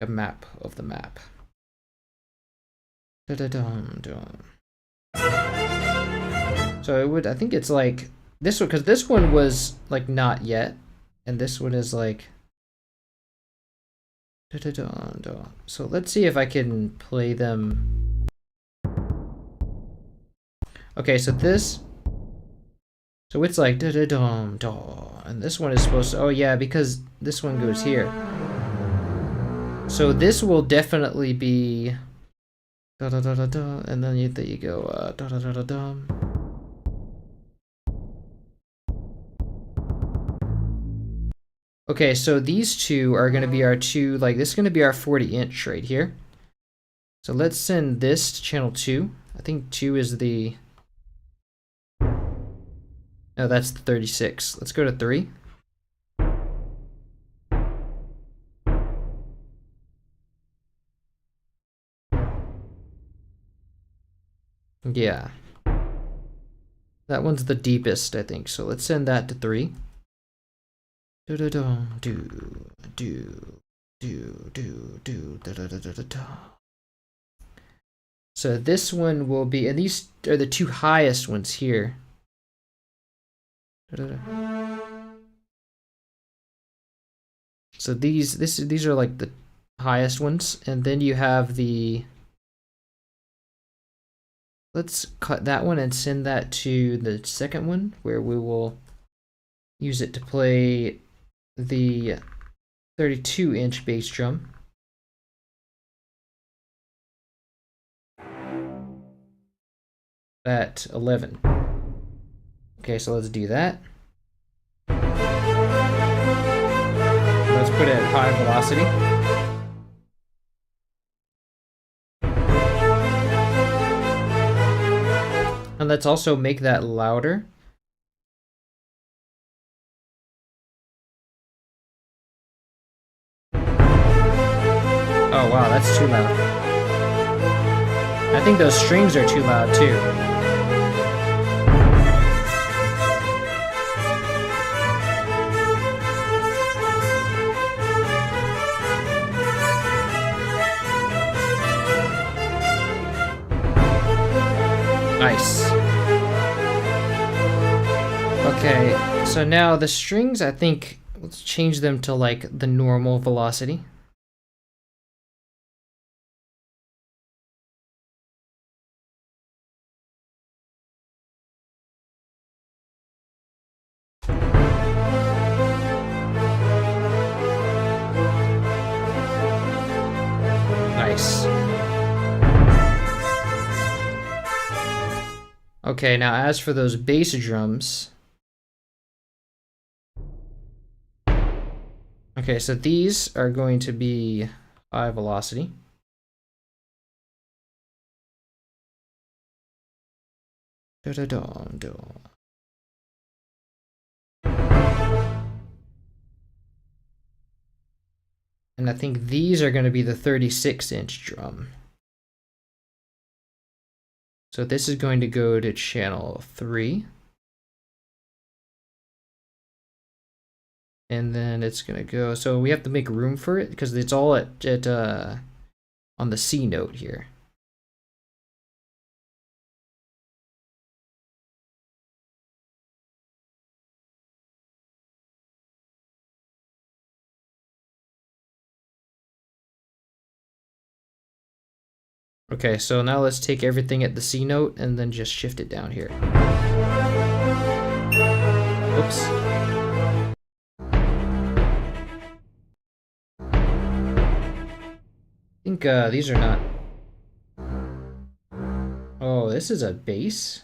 A map of the map. So it would, I think it's like this one, because this one was like not yet, and this one is like. So let's see if I can play them. Okay, so this. So it's like and this one is supposed to. Oh yeah, because this one goes here. So this will definitely be. And then you go Okay, so these two are going to be our two, like this is going to be our 40-inch right here. So let's send this to channel 2. I think 2 is the... No, that's the 36. Let's go to 3. Yeah. That one's the deepest, I think. So let's send that to 3. Do do do do do do do do da da da da da. So this one will be, and these are the 2 highest ones here. Da, da, da. So these are like the highest ones, and then you have the. Let's cut that one and send that to the second one, where we will use it to play the 32-inch bass drum. At 11. Okay, so let's do that. Let's put it at high velocity. And let's also make that louder. Oh wow, that's too loud. I think those strings are too loud too. Nice. Okay, so now the strings, I think, let's change them to like the normal velocity. Nice. Okay, now as for those bass drums. Okay, so these are going to be high velocity. Da da da da. And I think these are going to be the 36-inch drum. So this is going to go to channel 3. And then it's going to go, so we have to make room for it because it's all at on the C note here. Okay, so now let's take everything at the C note and then just shift it down here. Oops. I think these are not. Oh, this is a bass?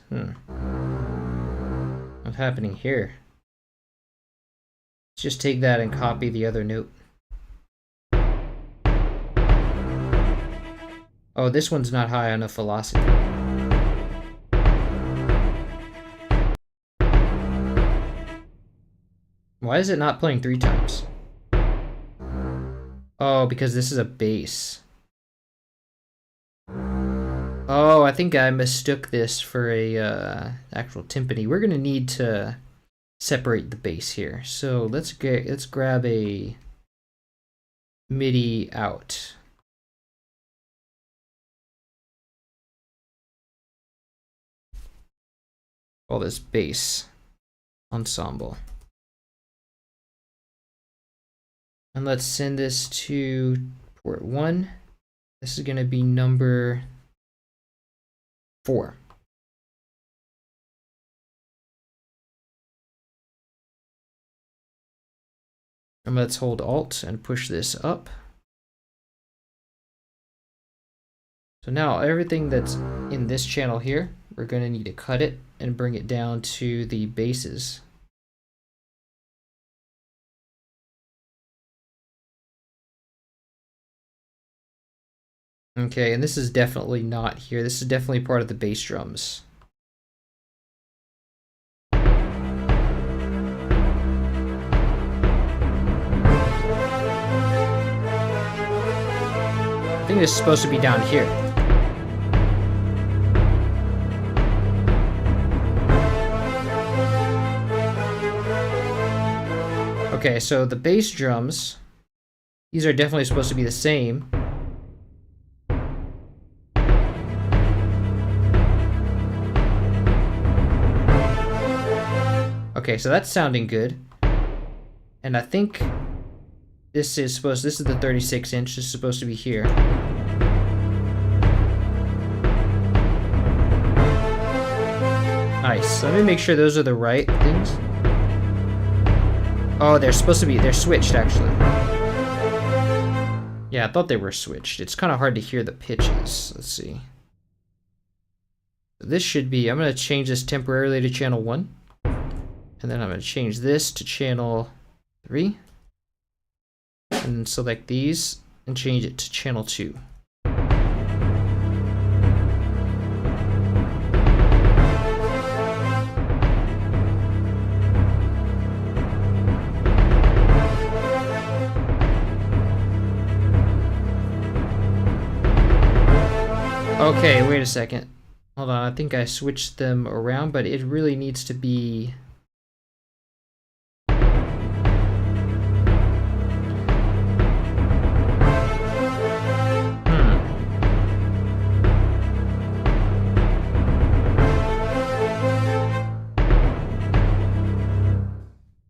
What's happening here? Let's just take that and copy the other note. Oh, this one's not high enough velocity. Why is it not playing 3 times? Oh, because this is a bass. Oh, I think I mistook this for a actual timpani. We're gonna need to separate the bass here. So let's grab a MIDI out. All this bass ensemble. And let's send this to port 1. This is going to be number 4. And let's hold Alt and push this up. So now everything that's in this channel here, we're going to need to cut it and bring it down to the basses. Okay, and this is definitely not here. This is definitely part of the bass drums. I think this is supposed to be down here. Okay, so the bass drums, these are definitely supposed to be the same. Okay, so that's sounding good. And I think this is the 36 inch, this is supposed to be here. Nice. Let me make sure those are the right things. Oh, they're switched actually. Yeah, I thought they were switched. It's kind of hard to hear the pitches. Let's see. This should be, I'm going to change this temporarily to channel 1. And then I'm going to change this to channel 3. And then select these and change it to channel 2. Okay, wait a second. Hold on, I think I switched them around, but it really needs to be...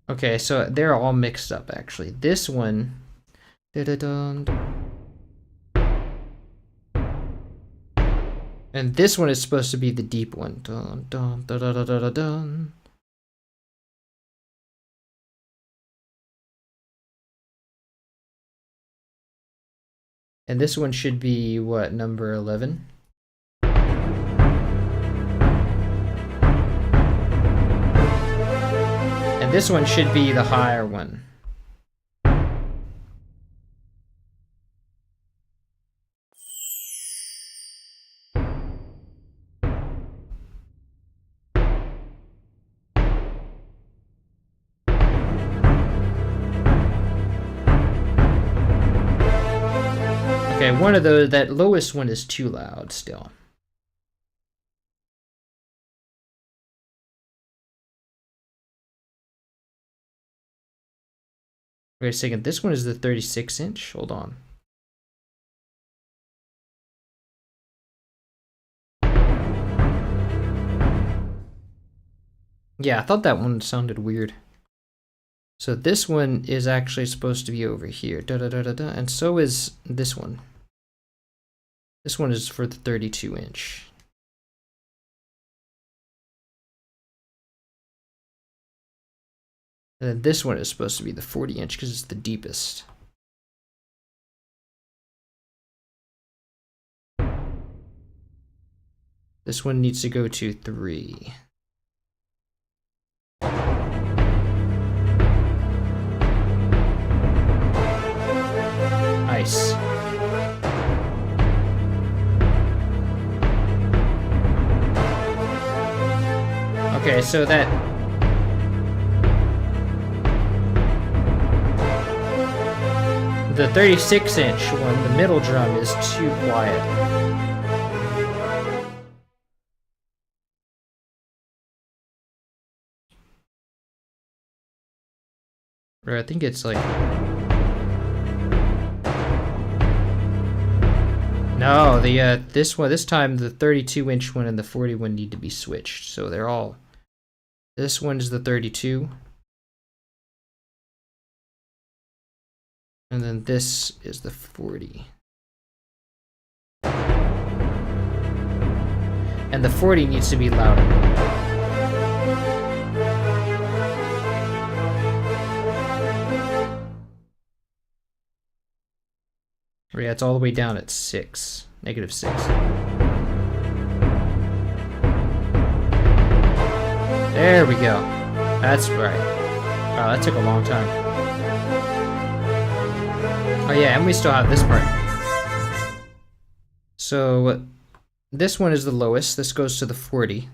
Okay, so they're all mixed up actually. This one... And this one is supposed to be the deep one. Dun, dun, dun, dun, dun, dun, dun. And this one should be, what, number 11? And this one should be the higher one. Okay, one of those, that lowest one is too loud still. Wait a second, this one is the 36 inch? Hold on. Yeah, I thought that one sounded weird. So this one is actually supposed to be over here. Da, da, da, da, da. And so is this one. This one is for the 32 inch. And then this one is supposed to be the 40 inch because it's the deepest. This one needs to go to 3. Nice. Okay, so that... The 36 inch one, the middle drum, is too quiet. Or I think it's like... No, the this time the 32 inch one and the 40 one need to be switched. So they're all... This one is the 32. And then this is the 40. And the 40 needs to be louder. Yeah, it's all the way down at 6, -6. There we go. That's right. Wow, that took a long time. Oh yeah, and we still have this part. So this one is the lowest. This goes to the 40.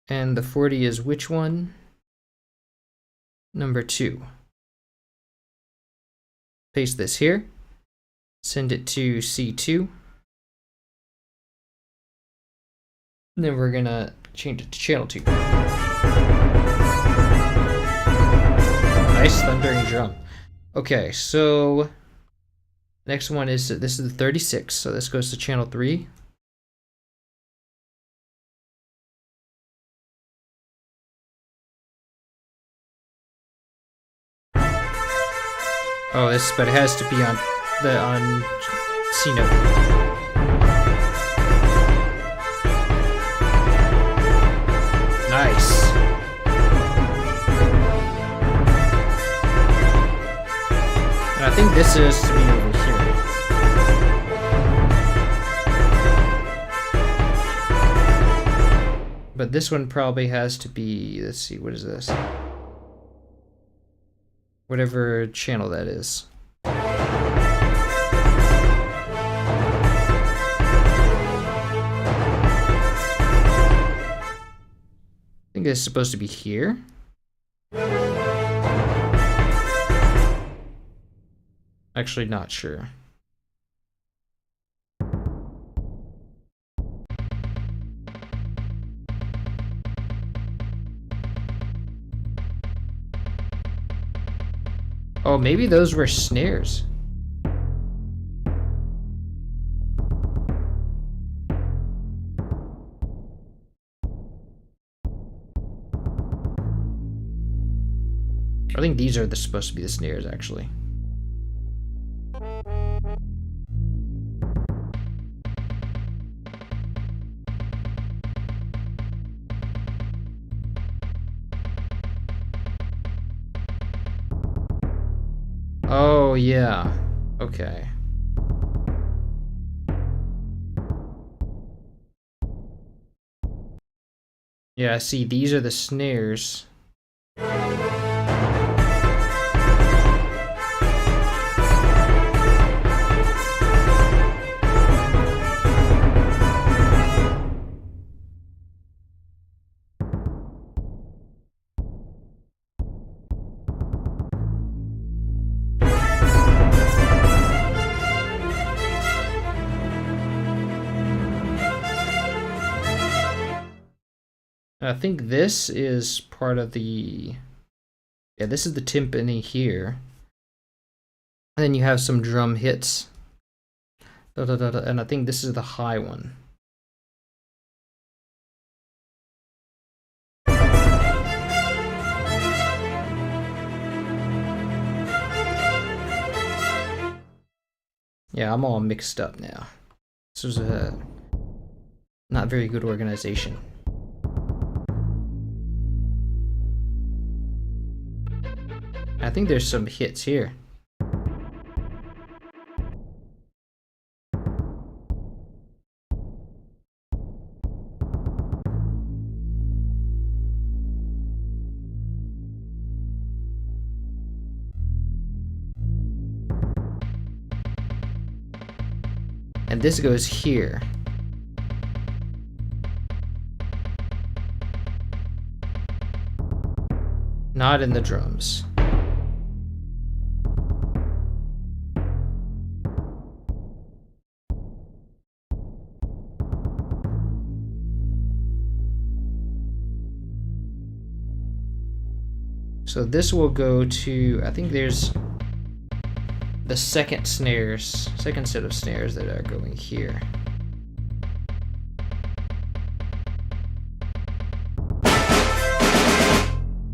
And the 40 is which one? Number 2. Paste this here. Send it to C2. And then we're gonna change it to channel 2. Nice thundering drum. Okay, so next one is, this is the 36, so this goes to channel 3. Oh, this, but it has to be on C note. Nice. And I think this is to be over here. But this one probably has to be, let's see, what is this? Whatever channel that is. I think it's supposed to be here. Actually, not sure. Oh, maybe those were snares. I think these are supposed to be the snares, actually. Oh, yeah. Okay. Yeah, see, these are the snares. I think this is part of the, yeah, this is the timpani here. And then you have some drum hits. Da, da, da, da, and I think this is the high one. Yeah, I'm all mixed up now. This was a not very good organization. I think there's some hits here. And this goes here. Not in the drums. So this will go to, I think there's the second set of snares that are going here.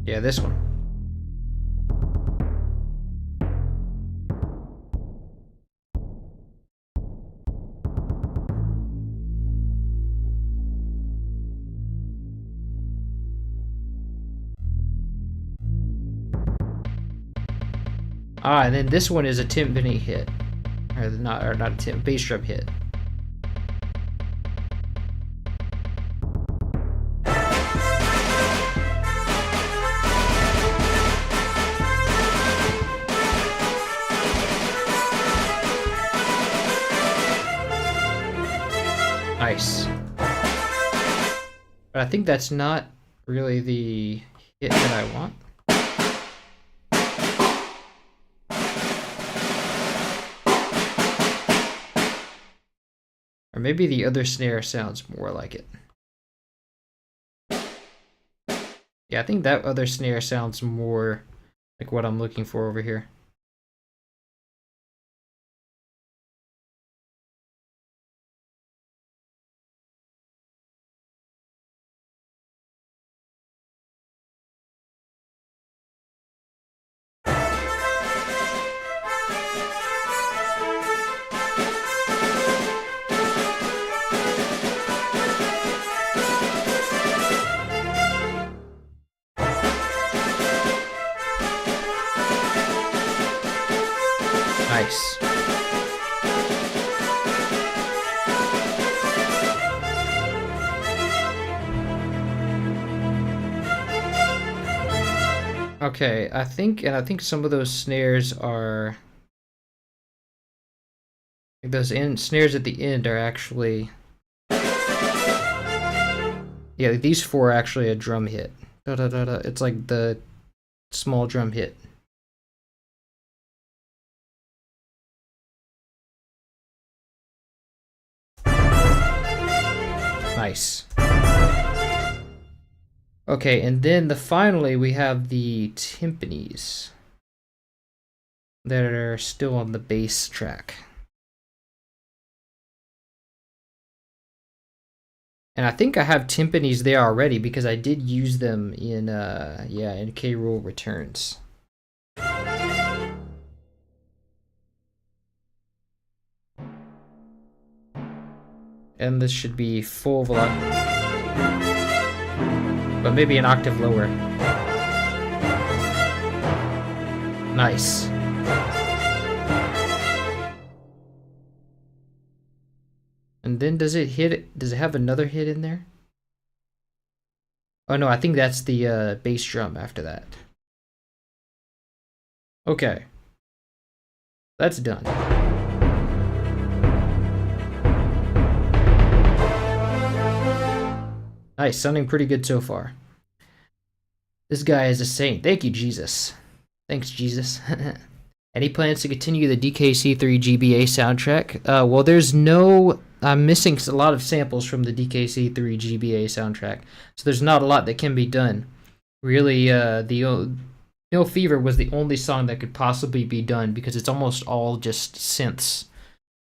Yeah, this one. Ah, and then this one is a timpani hit, or not a bass drum hit. Nice. But I think that's not really the hit that I want. Or maybe the other snare sounds more like it. Yeah, I think that other snare sounds more like what I'm looking for over here. Nice. Okay, I think some of those snares are those snares at the end are actually, yeah, these four are actually a drum hit. Da, da, da, da. It's like the small drum hit. Nice. Okay, and then finally we have the timpanis that are still on the bass track. And I think I have timpanis there already because I did use them in in K. Rool Returns. And this should be full velocity, but maybe an octave lower. Nice. And then does it have another hit in there? Oh no, I think that's the bass drum after that. Okay. That's done. Nice, sounding pretty good so far. This guy is a saint. Thank you, Jesus. Thanks, Jesus. Any plans to continue the DKC3 GBA soundtrack? Well, there's no... I'm missing a lot of samples from the DKC3 GBA soundtrack, so there's not a lot that can be done. Really, the No Fever was the only song that could possibly be done because it's almost all just synths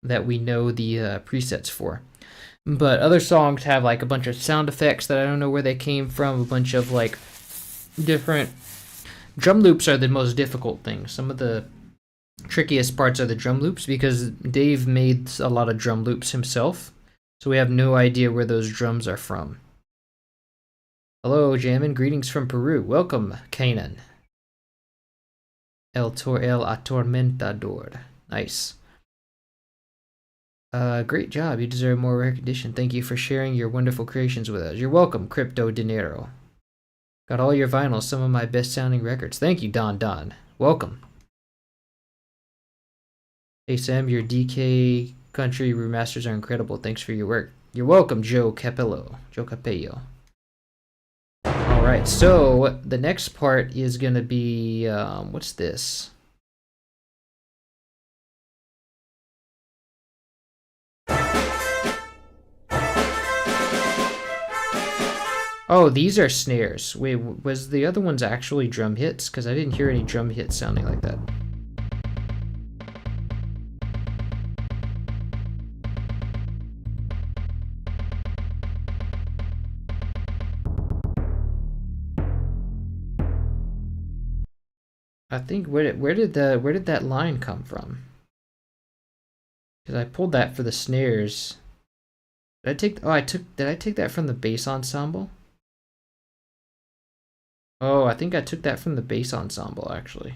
that we know the presets for. But other songs have like a bunch of sound effects that I don't know where they came from, a bunch of like different... Drum loops are the most difficult thing. Some of the trickiest parts are the drum loops because Dave made a lot of drum loops himself, so we have no idea where those drums are from. Hello, Jamin. Greetings from Peru. Welcome, Kanan. El Atormentador. Nice. Great job. You deserve more recognition. Thank you for sharing your wonderful creations with us. You're welcome, Crypto Dinero. Got all your vinyls, some of my best sounding records. Thank you, Don Don. Welcome. Hey Sam, your DK Country remasters are incredible. Thanks for your work. You're welcome, Joe Capello. Alright, so the next part is gonna be, what's this? Oh, these are snares. Wait, was the other ones actually drum hits? Because I didn't hear any drum hits sounding like that. I think where did that line come from? Because I pulled that for the snares. Did I take that from the bass ensemble? Oh, I think I took that from the bass ensemble, actually.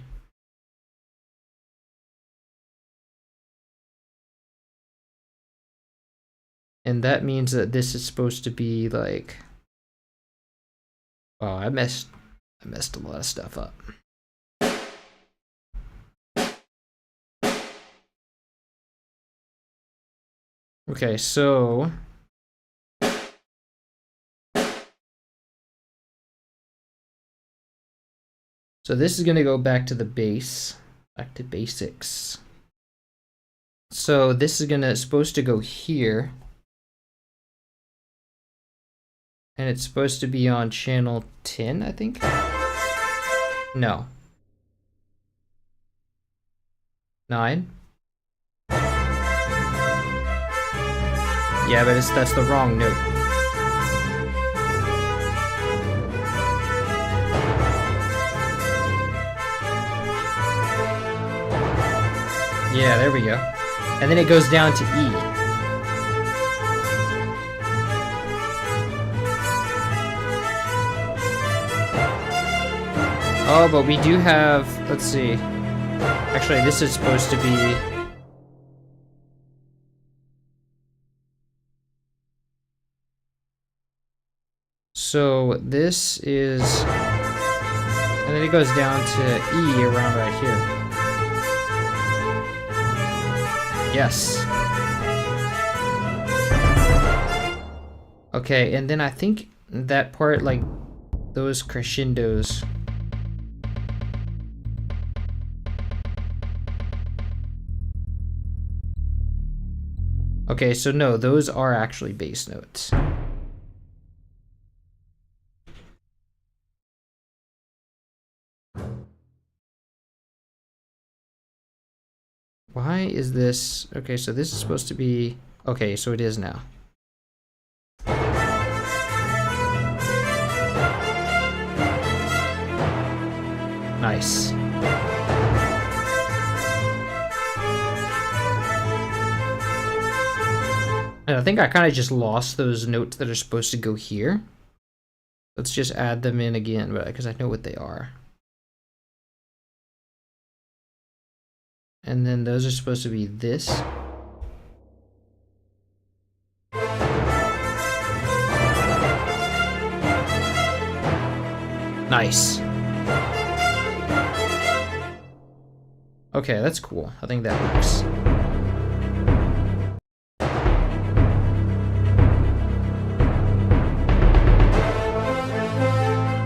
And that means that this is supposed to be like... Oh, I messed a lot of stuff up. Okay, so... So this is going to go back to the bass, back to basics. So this is supposed to go here. And it's supposed to be on channel 10, I think? No. 9? Yeah, but that's the wrong note. Yeah, there we go. And then it goes down to E. Oh, but we do have, let's see. Actually, this is supposed to be... So this is... And then it goes down to E around right here. Yes. Okay, and then I think that part, like, those crescendos... Okay, so no, those are actually bass notes. Why is this? Okay, so this is supposed to be... Okay, so it is now. Nice. And I think I kind of just lost those notes that are supposed to go here. Let's just add them in again, because I know what they are. And then those are supposed to be this. Nice. Okay, that's cool. I think that works.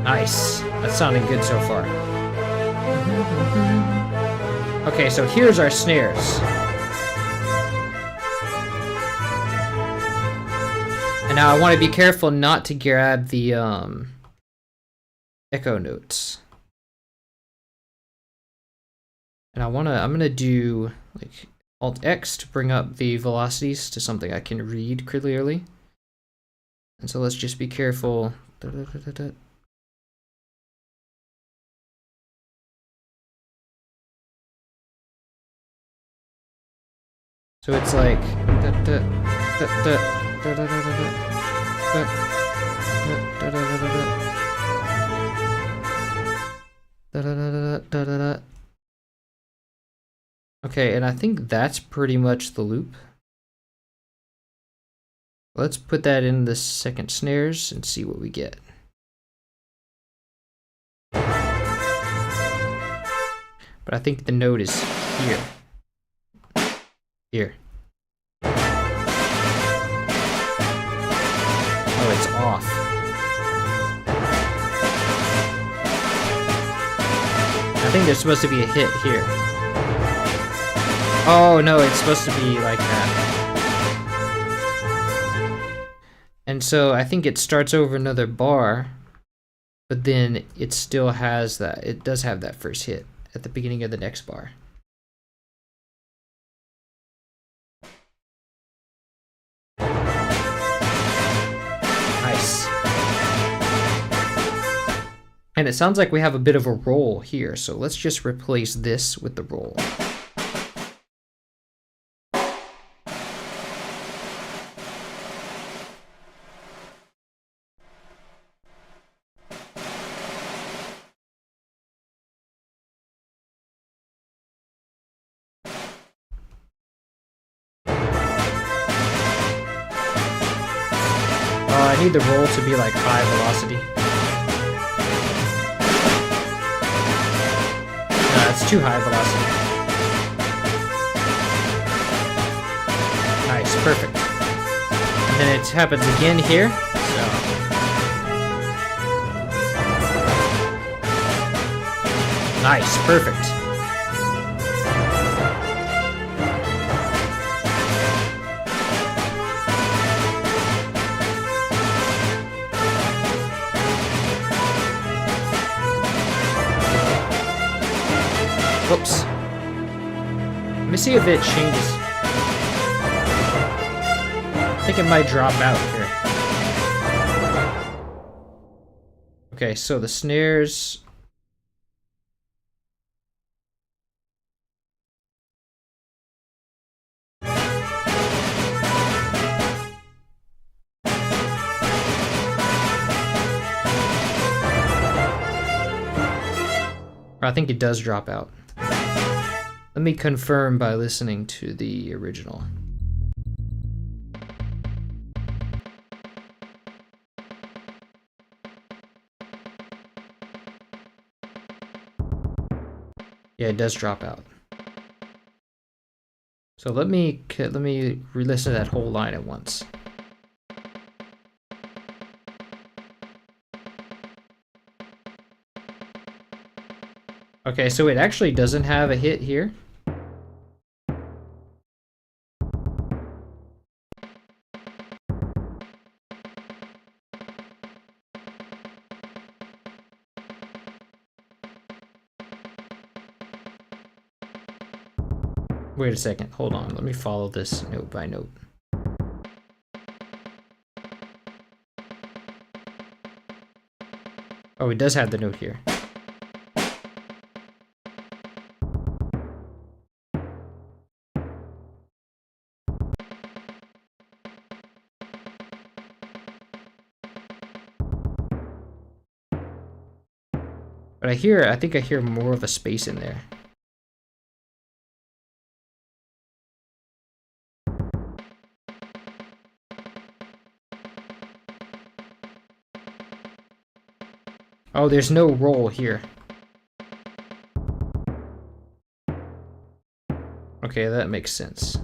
Nice. That's sounding good so far. Okay, so here's our snares. And now I want to be careful not to grab the echo notes. And I'm gonna do like Alt X to bring up the velocities to something I can read clearly. And so let's just be careful. So it's like okay, and I think that's pretty much the loop. Let's put that in the second snares and see what we get. But I think the note is here. Here. Oh, it's off. I think there's supposed to be a hit here. Oh, no, it's supposed to be like that. And so I think it starts over another bar, but then it still has that. It does have that first hit at the beginning of the next bar. Nice. And it sounds like we have a bit of a roll here, so let's just replace this with the roll. I need the roll to be like high velocity. No, it's too high velocity. Nice, perfect. And then it happens again here. So. Nice, perfect. Whoops. Let me see if it changes. I think it might drop out here. Okay, so the snares. I think it does drop out. Let me confirm by listening to the original. Yeah, it does drop out. So let me re-listen to that whole line at once. Okay, so it actually doesn't have a hit here. Wait a second, hold on, let me follow this note by note. Oh, it does have the note here. But I think I hear more of a space in there. Oh, there's no roll here. Okay, that makes sense.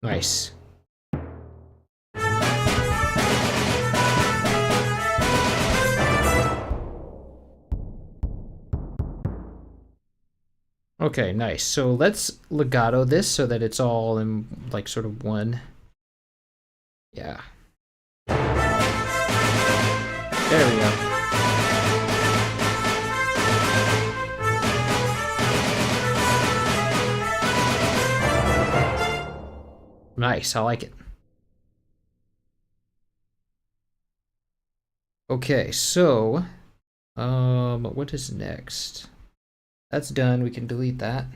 Nice. Okay, nice. So let's legato this so that it's all in like sort of one. Yeah. There we go. Nice, I like it. Okay, so what is next? That's done, we can delete that.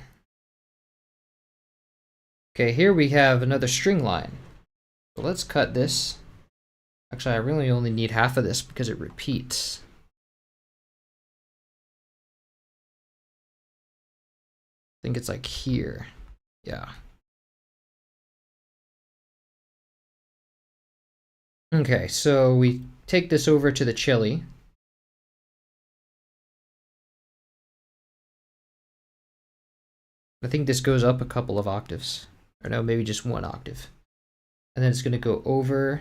Okay, here we have another string line. So let's cut this. Actually, I really only need half of this because it repeats. I think it's like here. Yeah. Okay, so we take this over to the chili. I think this goes up a couple of octaves. Or no, maybe just one octave. And then it's going to go over.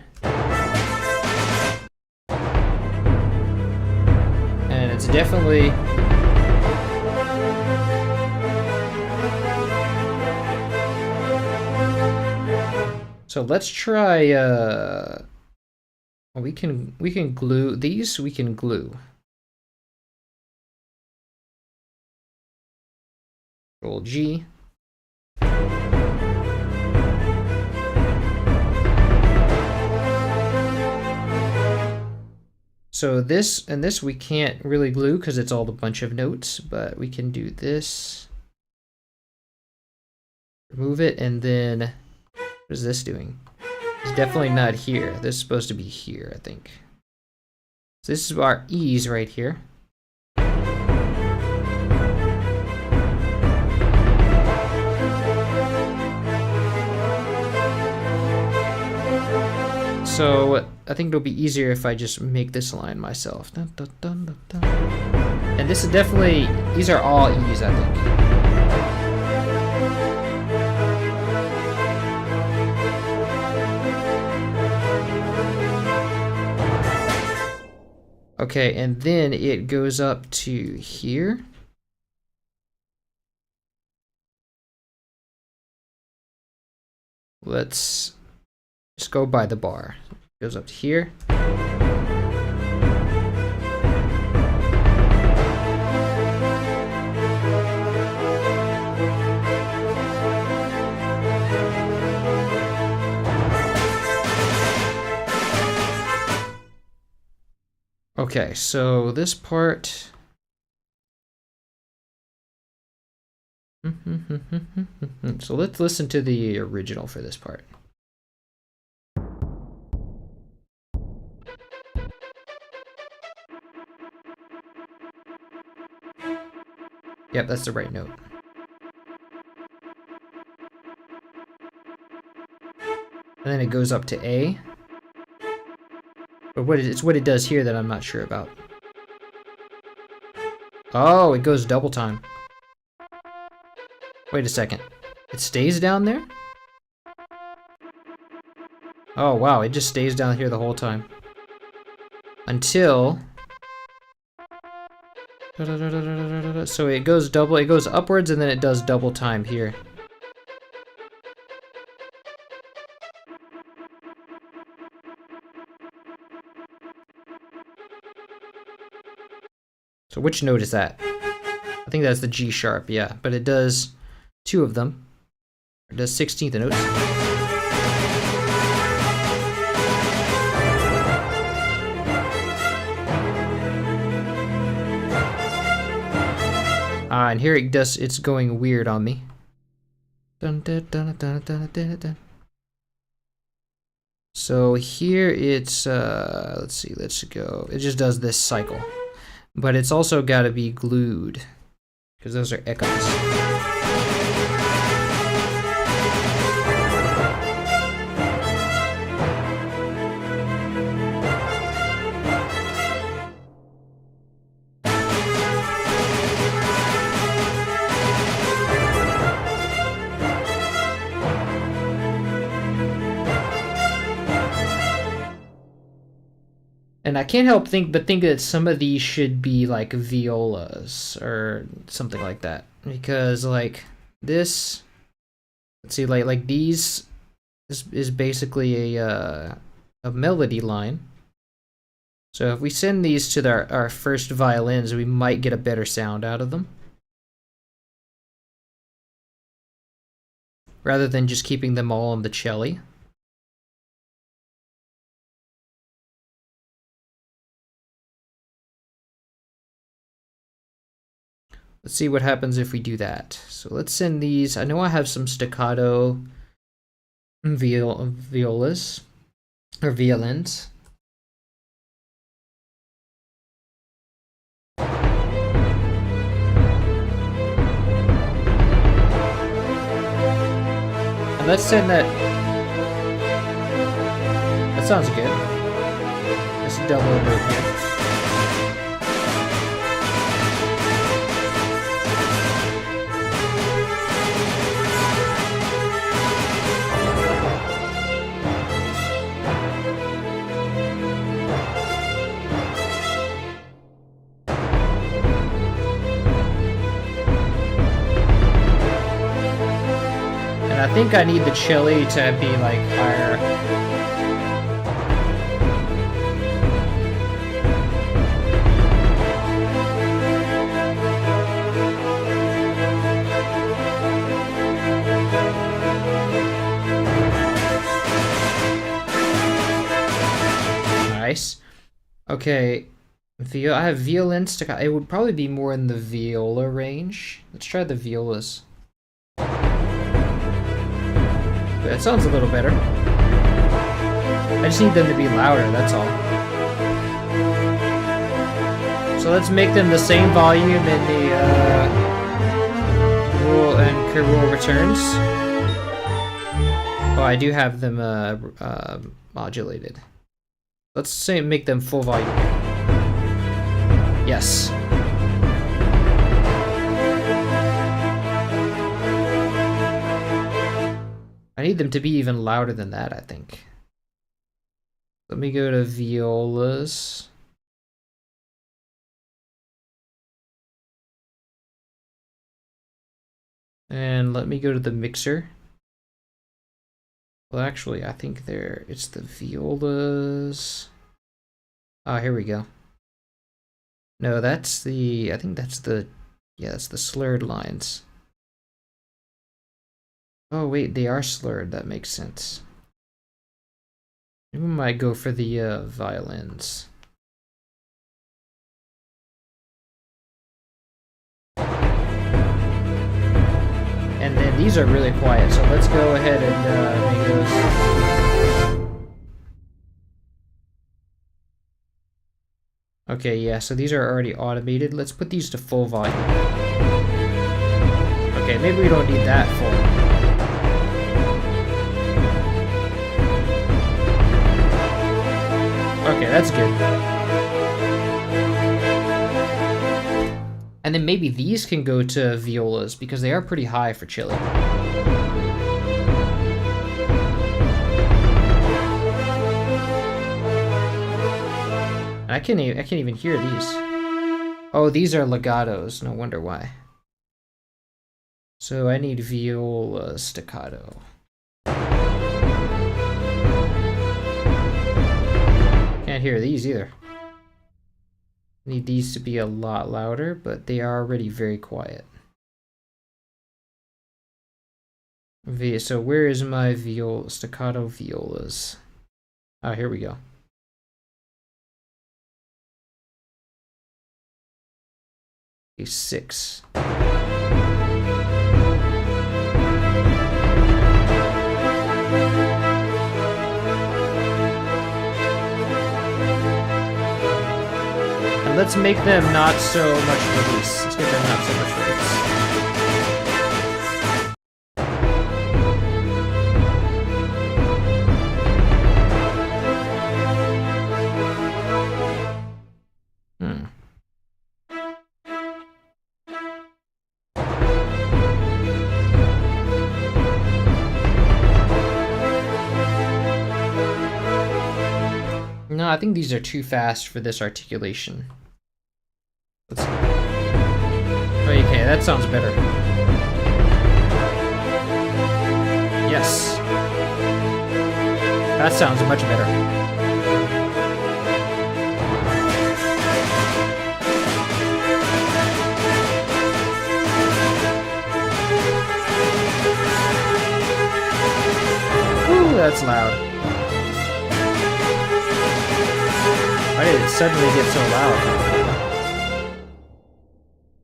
And it's definitely... So let's try, we can glue these, we can glue. Control G. So this and this we can't really glue because it's all a bunch of notes, but we can do this. Remove it, and then what is this doing? It's definitely not here. This is supposed to be here, I think. So this is our E's right here. So I think it'll be easier if I just make this line myself. Dun, dun, dun, dun, dun. And this is definitely, these are all E's, I think. Okay, and then it goes up to here. let's just go by the bar. It goes up to here. Okay, so this part. So let's listen to the original for this part. Yep, that's the right note. And then it goes up to A. But it's what it does here that I'm not sure about. Oh, it goes double time. Wait a second. It stays down there? Oh, wow, it just stays down here the whole time. Until... So it goes upwards and then it does double time here. So which note is that? I think that's the G sharp, yeah. But it does two of them. It does 16th notes. And here it's going weird on me. Dun, dun, dun, dun, dun, dun, dun. So here it's, let's see, let's go. It just does this cycle. But it's also got to be glued, because those are echoes. And I can't help think that some of these should be like violas or something like that, because like this, let's see, like these is basically a melody line. So if we send these to our first violins, we might get a better sound out of them, rather than just keeping them all on the cello. Let's see what happens if we do that. So let's send these. I know I have some staccato violas or violins. And let's send that. That sounds good. Let's double it over here. I think I need the chili to be like higher. Nice. Okay, I have violin staccato. It would probably be more in the viola range. Let's try the violas. That sounds a little better. I just need them to be louder, that's all. So let's make them the same volume in the rule and rule returns. Oh, I do have them modulated. Let's say make them full volume. Yes. I need them to be even louder than that, I think. Let me go to violas. And let me go to the mixer. Well, actually, I think it's the violas. Ah, here we go. No, I think yeah, that's the slurred lines. Oh, wait, they are slurred. That makes sense. Maybe we might go for the violins. And then these are really quiet, so let's go ahead and make those. Okay, yeah, so these are already automated. Let's put these to full volume. Okay, maybe we don't need that full. Okay, that's good. And then maybe these can go to violas because they are pretty high for cello. I can't even hear these. Oh, these are legatos. No wonder why. So I need viola staccato. Can't hear these either. Need these to be a lot louder, but they are already very quiet. So where is my staccato violas? Oh, here we go. A 6. And let's make them not so much release. Let's get them not so much release. No, I think these are too fast for this articulation. Okay, that sounds better. Yes. That sounds much better. Ooh, that's loud. Why did it suddenly get so loud?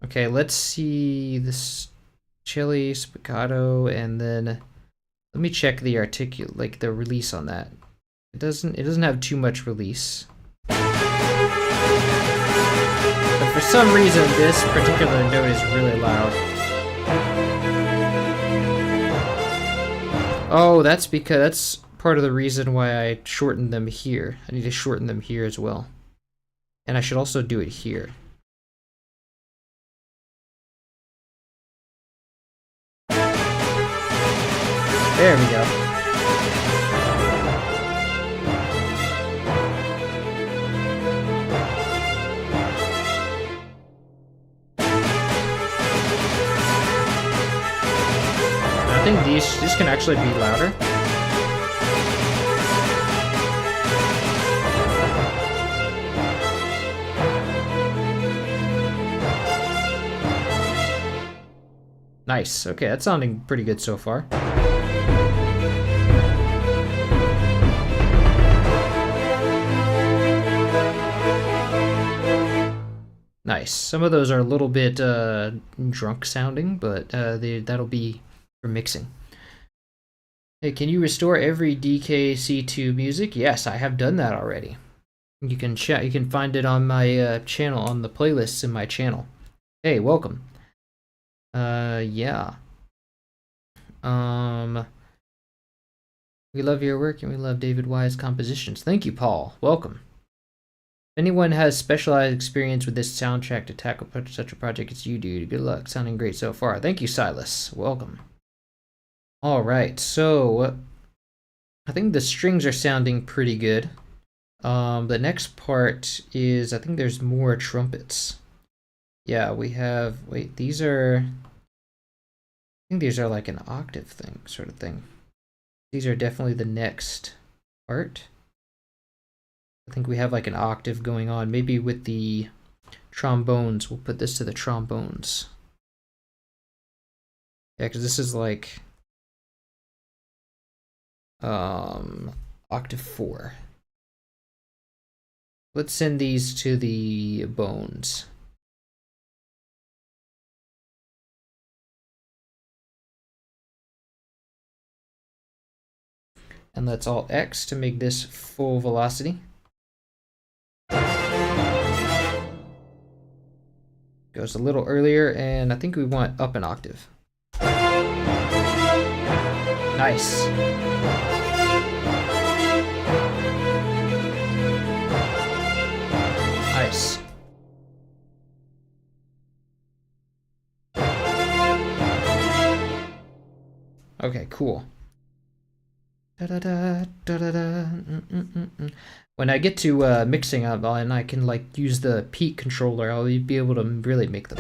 Okay, let's see this chili spiccato, and then let me check the the release on that. It doesn't have too much release. But for some reason this particular note is really loud. Oh, that's part of the reason why I shortened them here. I need to shorten them here as well. And I should also do it here. There we go. I think these can actually be louder. Nice. Okay, that's sounding pretty good so far. Nice. Some of those are a little bit drunk sounding, but that'll be for mixing. Hey, can you restore every DKC2 music? Yes, I have done that already. You can find it on my channel, on the playlists in my channel. Hey, welcome. Yeah. We love your work and we love David Wise compositions. Thank you, Paul. Welcome. If anyone has specialized experience with this soundtrack to tackle such a project as you do, good luck. Sounding great so far. Thank you, Silas. Welcome. All right, so I think the strings are sounding pretty good. The next part is, I think there's more trumpets. Yeah, we have, wait, these are, I think these are like an octave thing, sort of thing. These are definitely the next part. I think we have like an octave going on. Maybe with the trombones, we'll put this to the trombones. Yeah, because this is like octave 4. Let's send these to the bones. And let's Alt X to make this full velocity. Goes a little earlier, and I think we want up an octave. Nice. Nice. Okay, cool. When I get to mixing up, and I can like use the peak controller, I'll be able to really make them.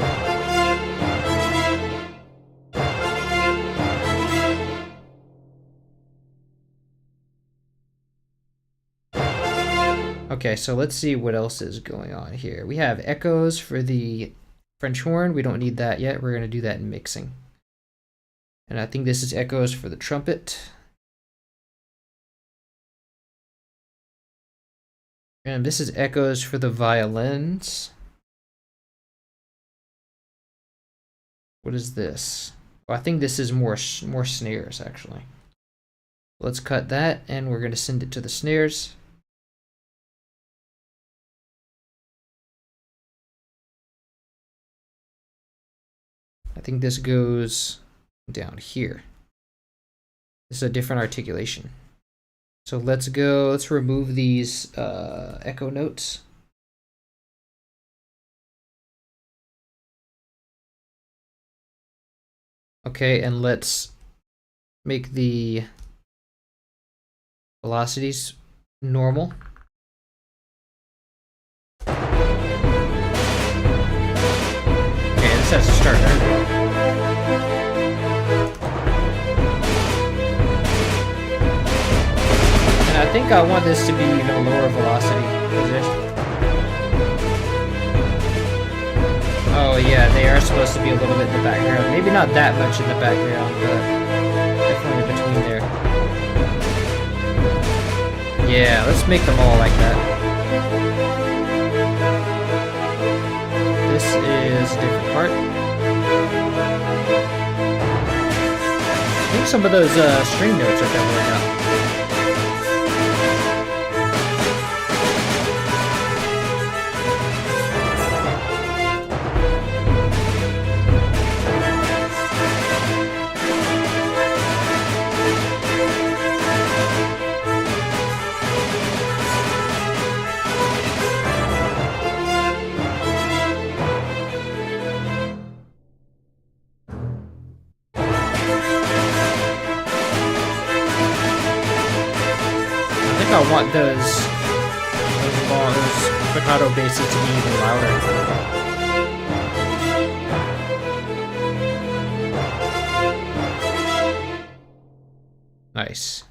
Okay, so let's see what else is going on here. We have echoes for the French horn. We don't need that yet. We're going to do that in mixing. And I think this is echoes for the trumpet. And this is echoes for the violins. What is this? Oh, I think this is more snares, actually. Let's cut that, and we're going to send it to the snares. I think this goes down here. This is a different articulation. So let's remove these echo notes. Okay, and let's make the velocities normal. Okay, this has to start early. And I think I want this to be even lower velocity position. Oh yeah, they are supposed to be a little bit in the background. Maybe not that much in the background, but definitely between there. Yeah, let's make them all like that. This is a different part. I think some of those string notes are coming out. I want those staccato basses to be even louder. Nice.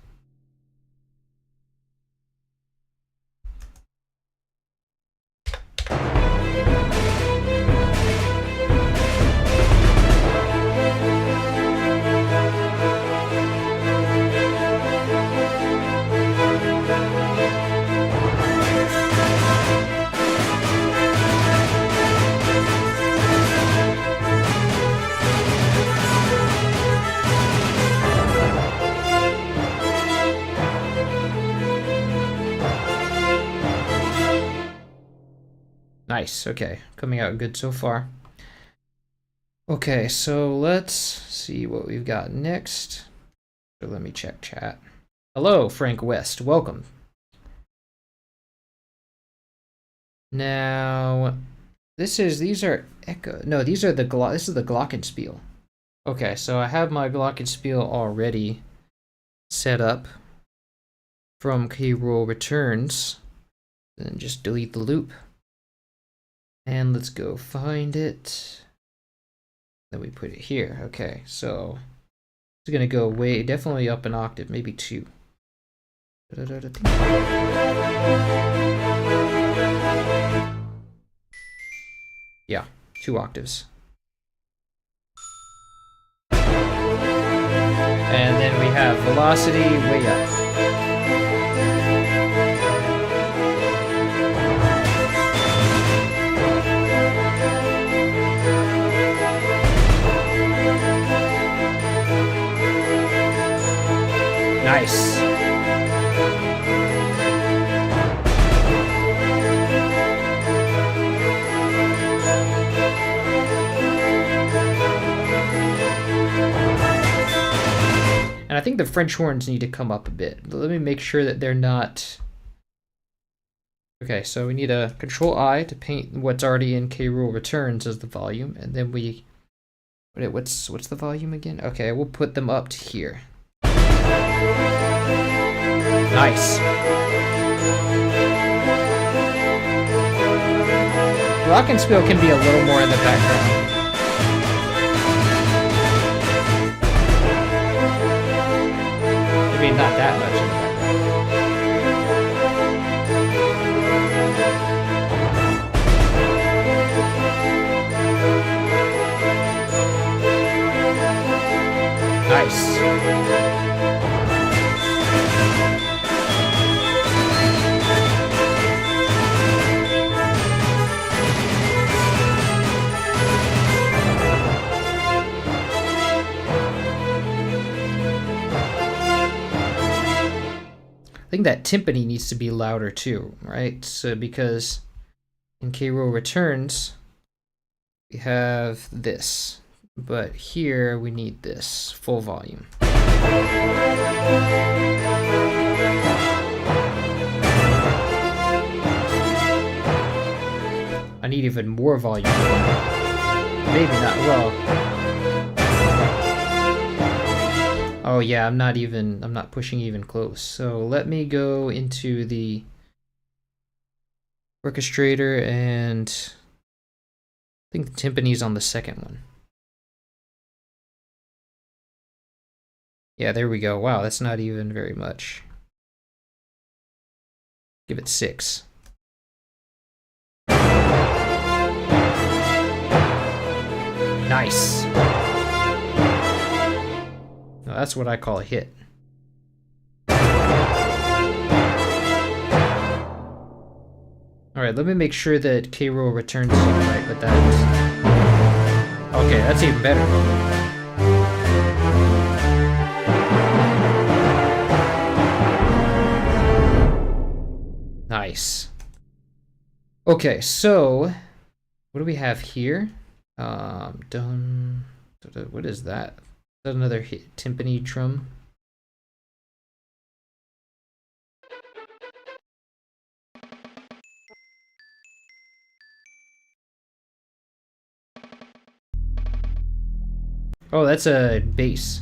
Nice, okay. Coming out good so far. Okay, so let's see what we've got next. So let me check chat. Hello, Frank West. Welcome. Now, these are echo. No, these are the this is the glockenspiel. Okay, so I have my glockenspiel already set up from keyroll returns. Then just delete the loop. And let's go find it. Then we put it here. Okay, so It's gonna go way, definitely up an octave, maybe 2. Yeah, 2 octaves. And then we have velocity way up. Nice. And I think the French horns need to come up a bit. Let me make sure that they're not... Okay, so we need a Control-I to paint what's already in K-Rule returns as the volume, and then we... What's the volume again? Okay, we'll put them up to here. Nice. Glockenspiel can be a little more in the background. Maybe not that much in the background. Nice. I think that timpani needs to be louder too, right? So because in K-Roll returns, we have this, but here we need this full volume. I need even more volume. Maybe not, well. Oh yeah, I'm not pushing even close. So let me go into the orchestrator, and I think the timpani's on the second one. Yeah, there we go. Wow, that's not even very much. Give it 6. Nice. Now that's what I call a hit. Alright, let me make sure that K-Roll returns right with that. Okay, that's even better. Nice. Okay, so what do we have here? Done. What is that? Is that another timpani drum? Oh, that's a bass.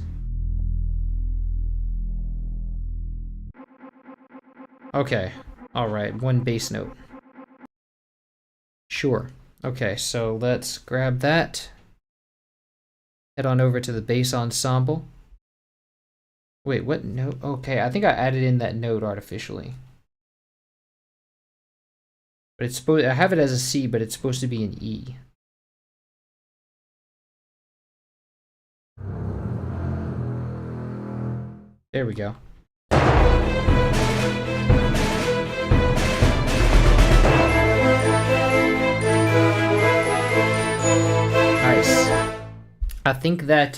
Okay. All right, one bass note. Sure. Okay, so let's grab that. Head on over to the bass ensemble. Wait, what note? Okay, I think I added in that note artificially. But it's supposed, I have it as a C, but it's supposed to be an E. There we go. Nice. I think that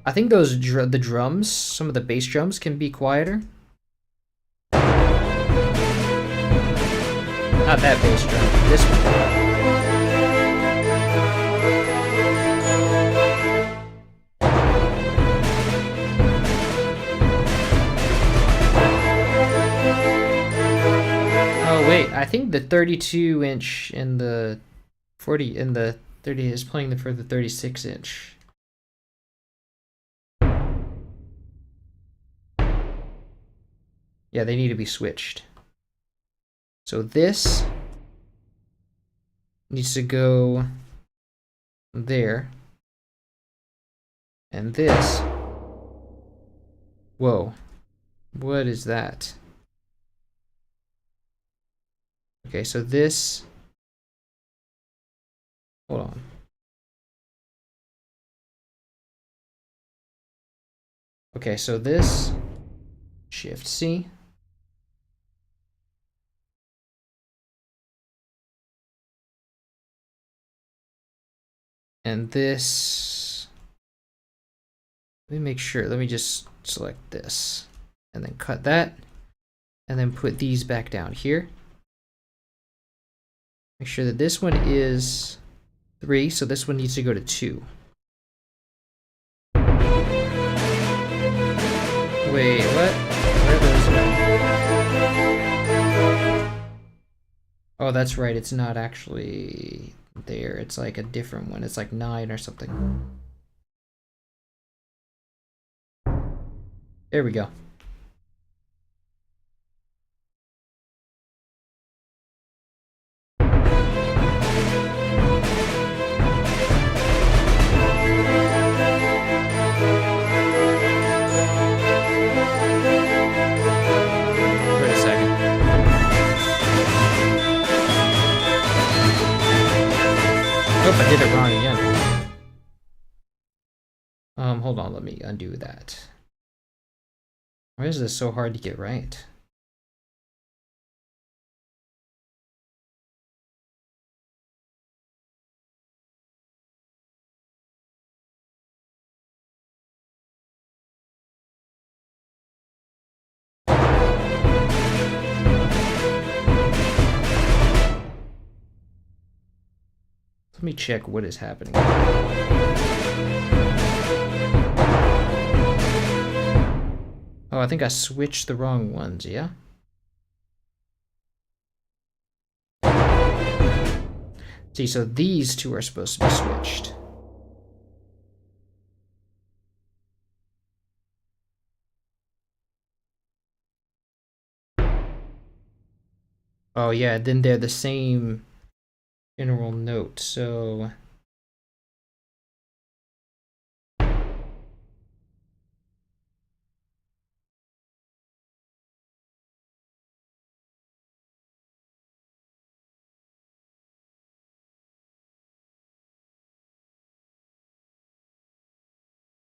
I think those the drums, some of the bass drums can be quieter. Not that bass drum, this one. Oh wait, I think the 32-inch and the 40 and the 30 is playing for the 36-inch. Yeah, they need to be switched. So this needs to go there. And this. Whoa. What is that? Okay, so this. Hold on. Okay, so this. Shift C. And this. Let me make sure. Let me just select this. And then cut that. And then put these back down here. Make sure that this one is 3, so this one needs to go to 2. Wait, what? Where are those at? Oh, that's right, it's not actually there. It's like a different one. It's like 9 or something. There we go. I did it wrong again. Hold on, let me undo that. Why is this so hard to get right? Let me check what is happening. Oh, I think I switched the wrong ones, yeah? See, so these two are supposed to be switched. Oh yeah, then they're the same general note, so...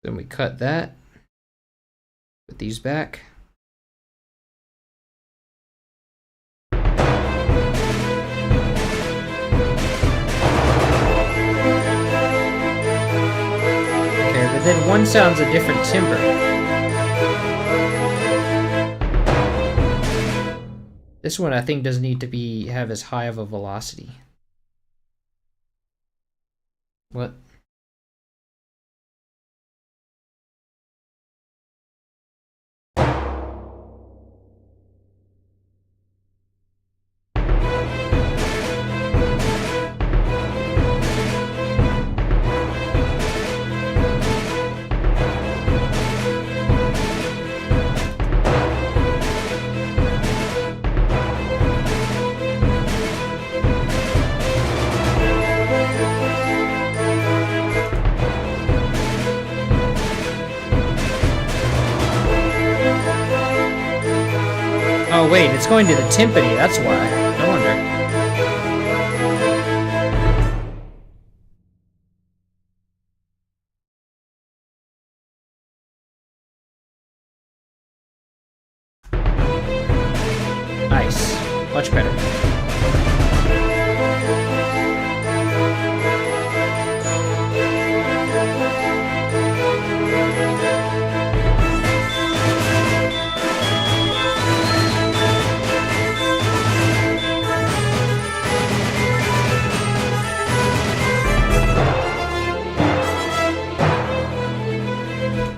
Then we cut that, put these back. Okay, but then one sounds a different timbre. This one I think doesn't need to have as high of a velocity. What? Oh wait, it's going to the timpani, that's why. No wonder. Nice. Much better.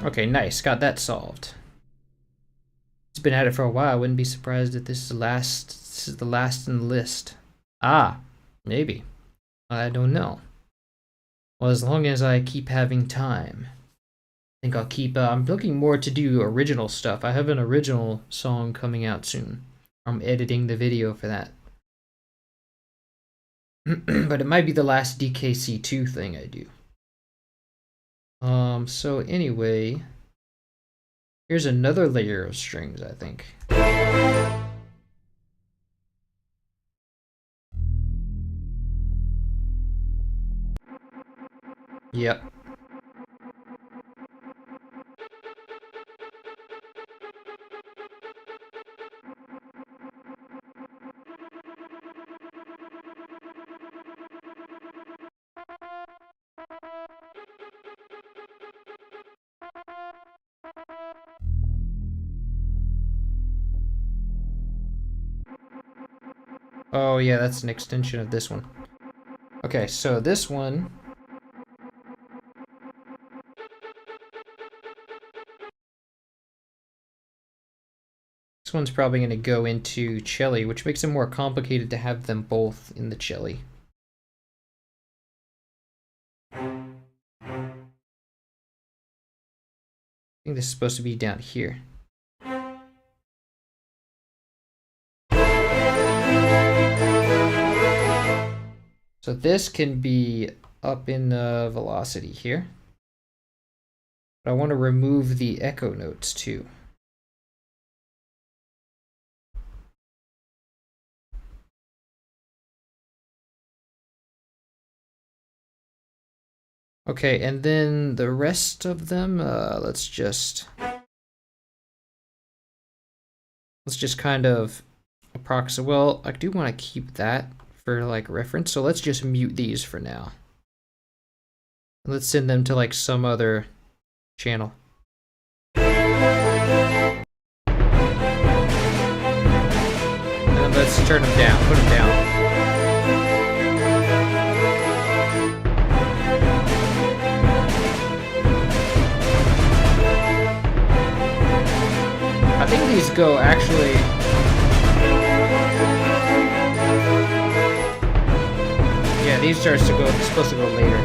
Okay, nice. Got that solved. It's been at it for a while. I wouldn't be surprised if this is the last in the list. Ah, maybe. I don't know. Well, as long as I keep having time. I think I'll keep... I'm looking more to do original stuff. I have an original song coming out soon. I'm editing the video for that. But it might be the last DKC2 thing I do. So anyway, here's another layer of strings, I think. Yep. Oh yeah, that's an extension of this one. Okay, so this one. This one's probably going to go into cello, which makes it more complicated to have them both in the cello. I think this is supposed to be down here. So this can be up in the velocity here. But I want to remove the echo notes too. Okay, and then the rest of them, let's just kind of approximate. Well, I do want to keep that for like reference, so let's just mute these for now. Let's send them to like some other channel. And then let's turn them down, put them down. I think these go actually. Yeah, these starts to go. It's supposed to go later.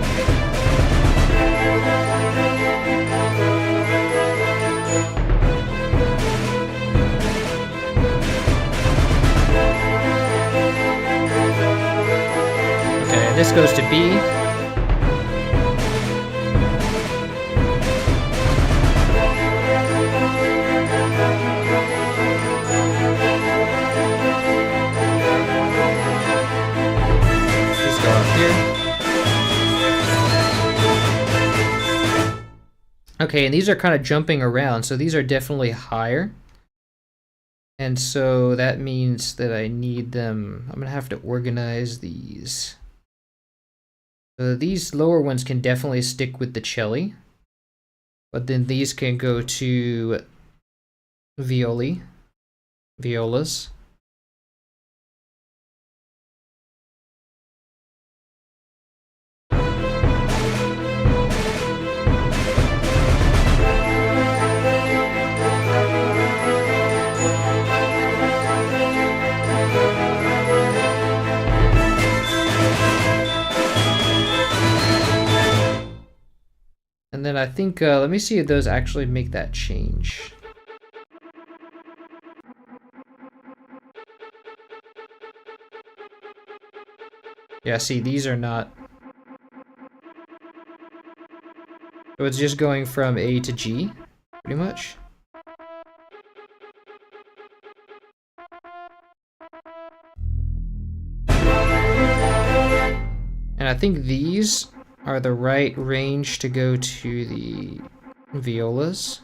Okay, this goes to B. Okay, and these are kind of jumping around, so these are definitely higher. And so that means that I need them. I'm gonna have to organize these. These lower ones can definitely stick with the cello, but then these can go to violas. And then I think, let me see if those actually make that change. Yeah, see, these are not. So it's just going from A to G, pretty much. And I think these are the right range to go to the violas.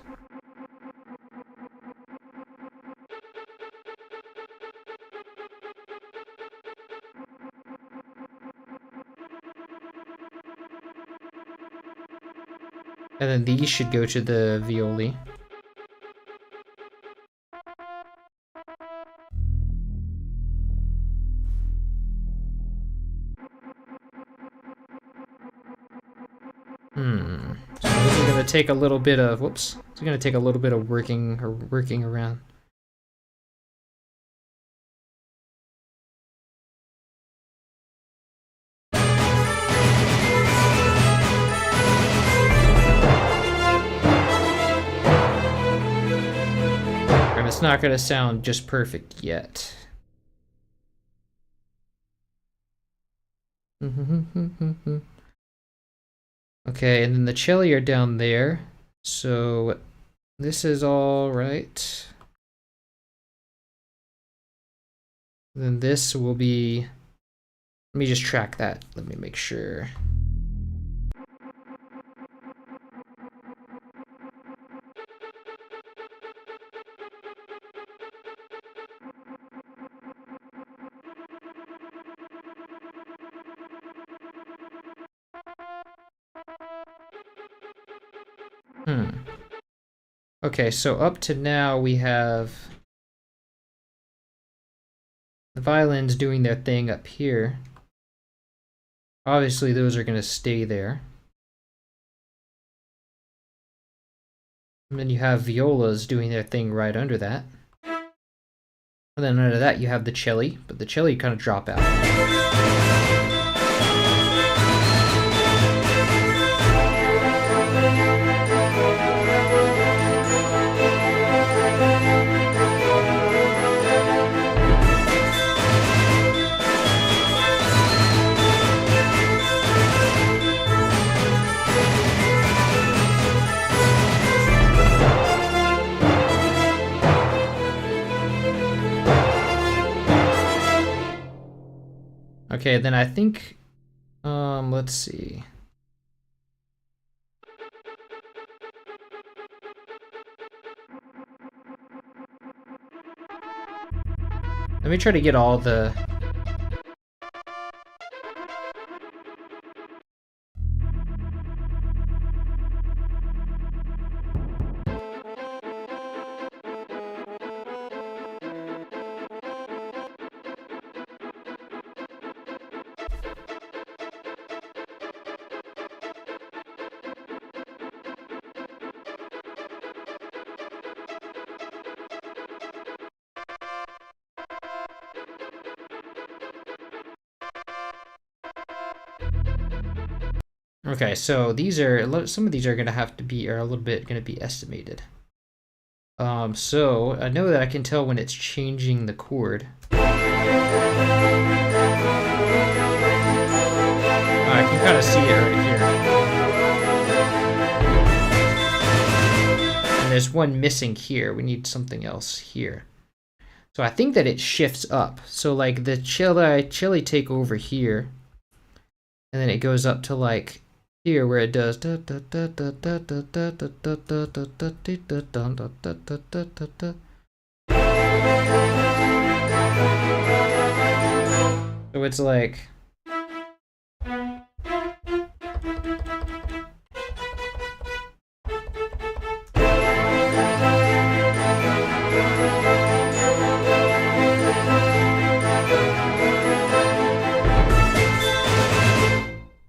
And then these should go to the violi. So this is gonna take a little bit of whoops. It's gonna take a little bit of working around. And it's not gonna sound just perfect yet. Okay, and then the cello are down there. So this is all right. Then this will be, let me just track that. Let me make sure. Okay, so up to now we have the violins doing their thing up here. Obviously those are going to stay there. And then you have violas doing their thing right under that. And then under that you have the cello, but the cello kind of drop out. Okay, then I think, let's see. Let me try to get all the... Okay, so these are, some of these are gonna have to be, are a little bit gonna be estimated. So I know that I can tell when it's changing the chord. I can kind of see it right here. And there's one missing here. We need something else here. So I think that it shifts up. So like the cello take over here, and then it goes up to like here where it does. So it's like.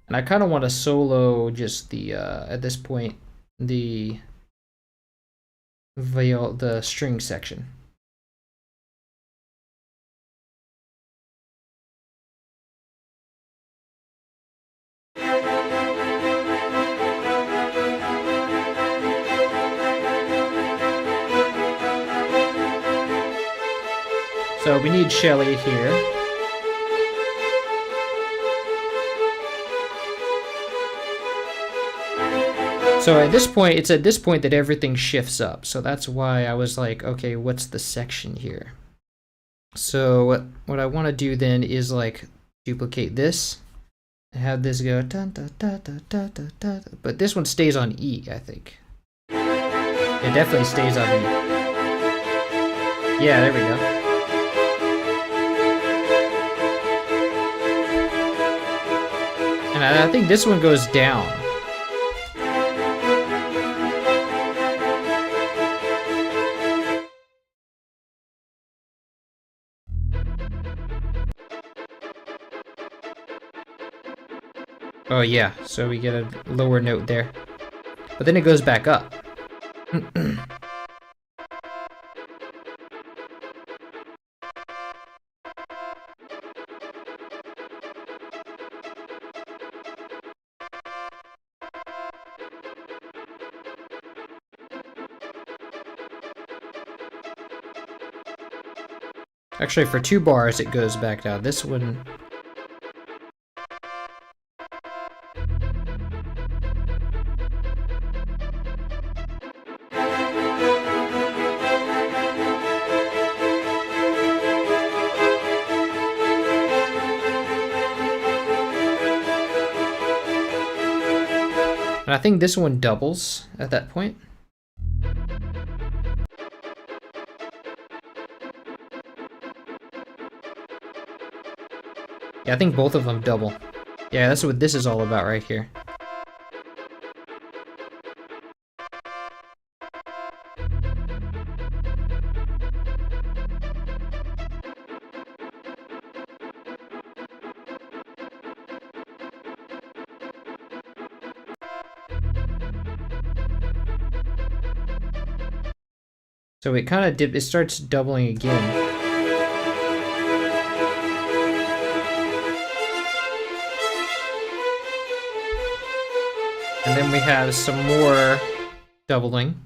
And I kind of want to solo just the, at this point, the string section. So we need Shelly here. So at this point, it's at this point that everything shifts up. So that's why I was like, okay, what's the section here? So what I want to do then is like duplicate this and have this go da, da, da, da, da, da, da, but this one stays on E, I think. It definitely stays on E. Yeah, there we go. And I think this one goes down. Oh yeah, so we get a lower note there. But then it goes back up. Actually, for 2 bars, it goes back down. This one... And I think this one doubles at that point. Yeah, I think both of them double. Yeah, that's what this is all about right here. So it kind of it starts doubling again. And then we have some more doubling.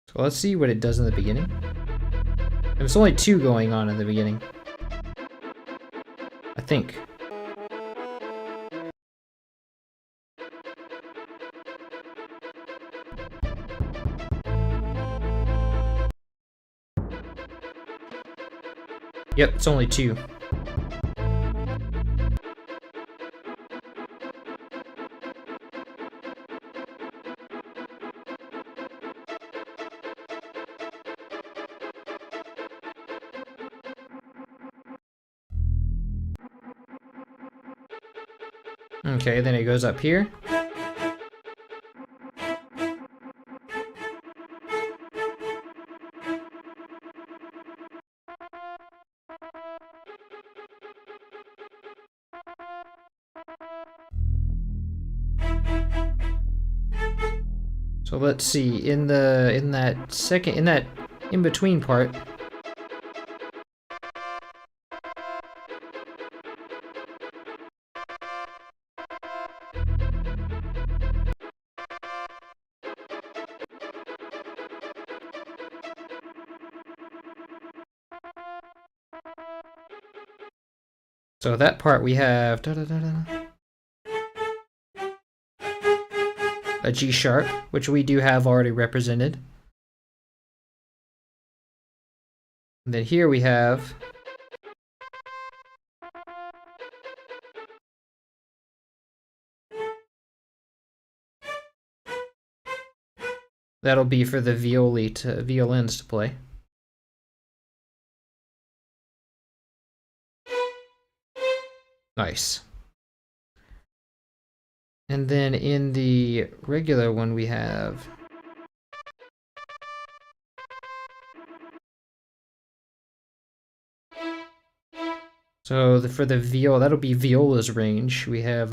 So let's see what it does in the beginning. And it's only 2 going on in the beginning, I think. Yep, it's only 2. Okay, then it goes up here. So let's see, in that in between part. So that part we have a G sharp, which we do have already represented. And then here we have that'll be for the violins to play. Nice. And then in the regular one we have for the viola, that'll be viola's range. We have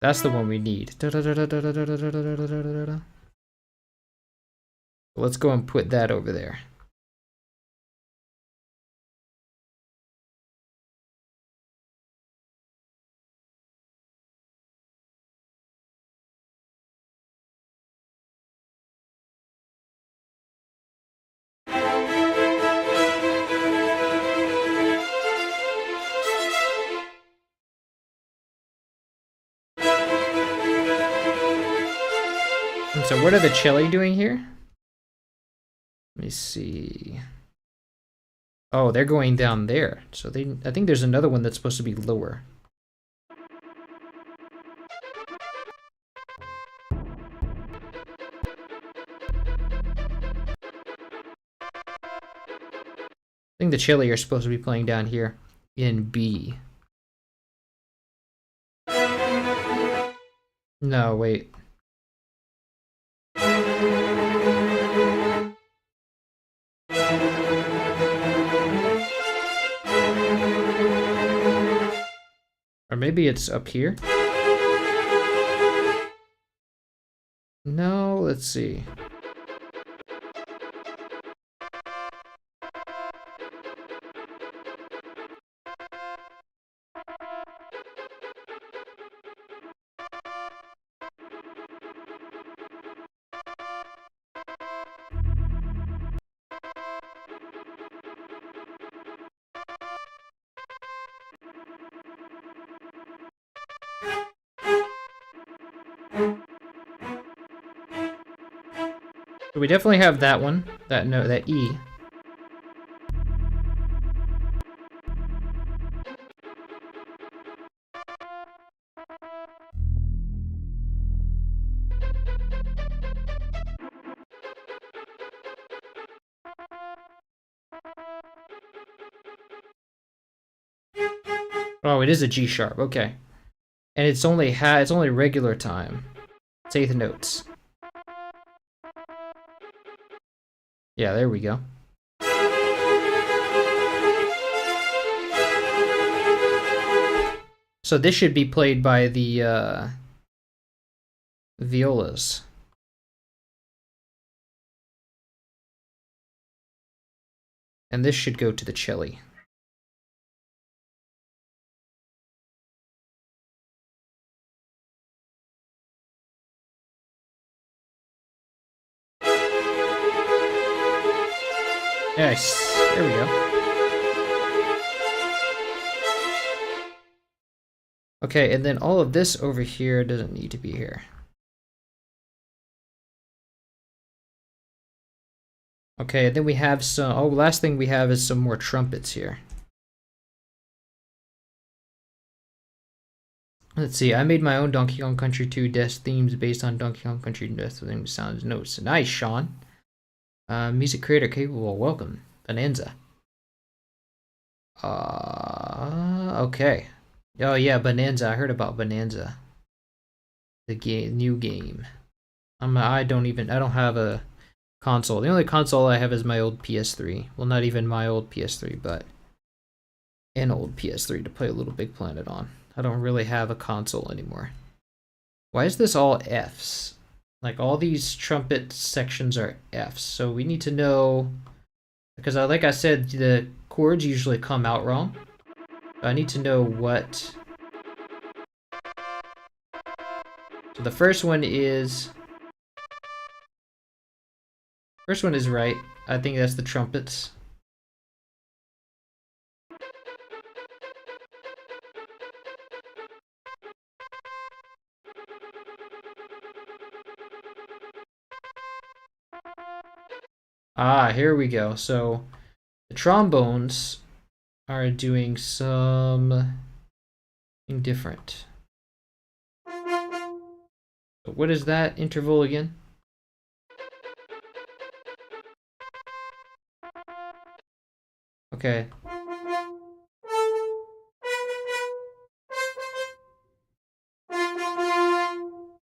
that's the one we need. Let's go and put that over there. And so what are the celli doing here? Let me see. Oh, they're going down there. So I think there's another one that's supposed to be lower. I think the celli are supposed to be playing down here in B. No, wait. Or maybe it's up here? No, let's see. So we definitely have that one, that note, that E. Oh, it is a G sharp. Okay, and it's only regular time. It's eighth notes. Yeah, there we go. So this should be played by the violas. And this should go to the cello. Yes, there we go. Okay, and then all of this over here doesn't need to be here. Okay, and then we have some, oh, last thing we have is some more trumpets here. Let's see, I made my own Donkey Kong Country 2 desk themes based on Donkey Kong Country desk theme sounds notes. Nice, Sean. Music creator capable, welcome. Bonanza. Okay. Oh yeah, Bonanza, I heard about Bonanza. The new game. I don't have a console. The only console I have is my old PS3. Well, not even my old PS3, but an old PS3 to play Little Big Planet on. I don't really have a console anymore. Why is this all Fs? Like, all these trumpet sections are Fs, so we need to know, because like I said, the chords usually come out wrong. I need to know what. So the first one is right. I think that's the trumpets. Ah, here we go. So the trombones are doing something different. So what is that interval again? Okay.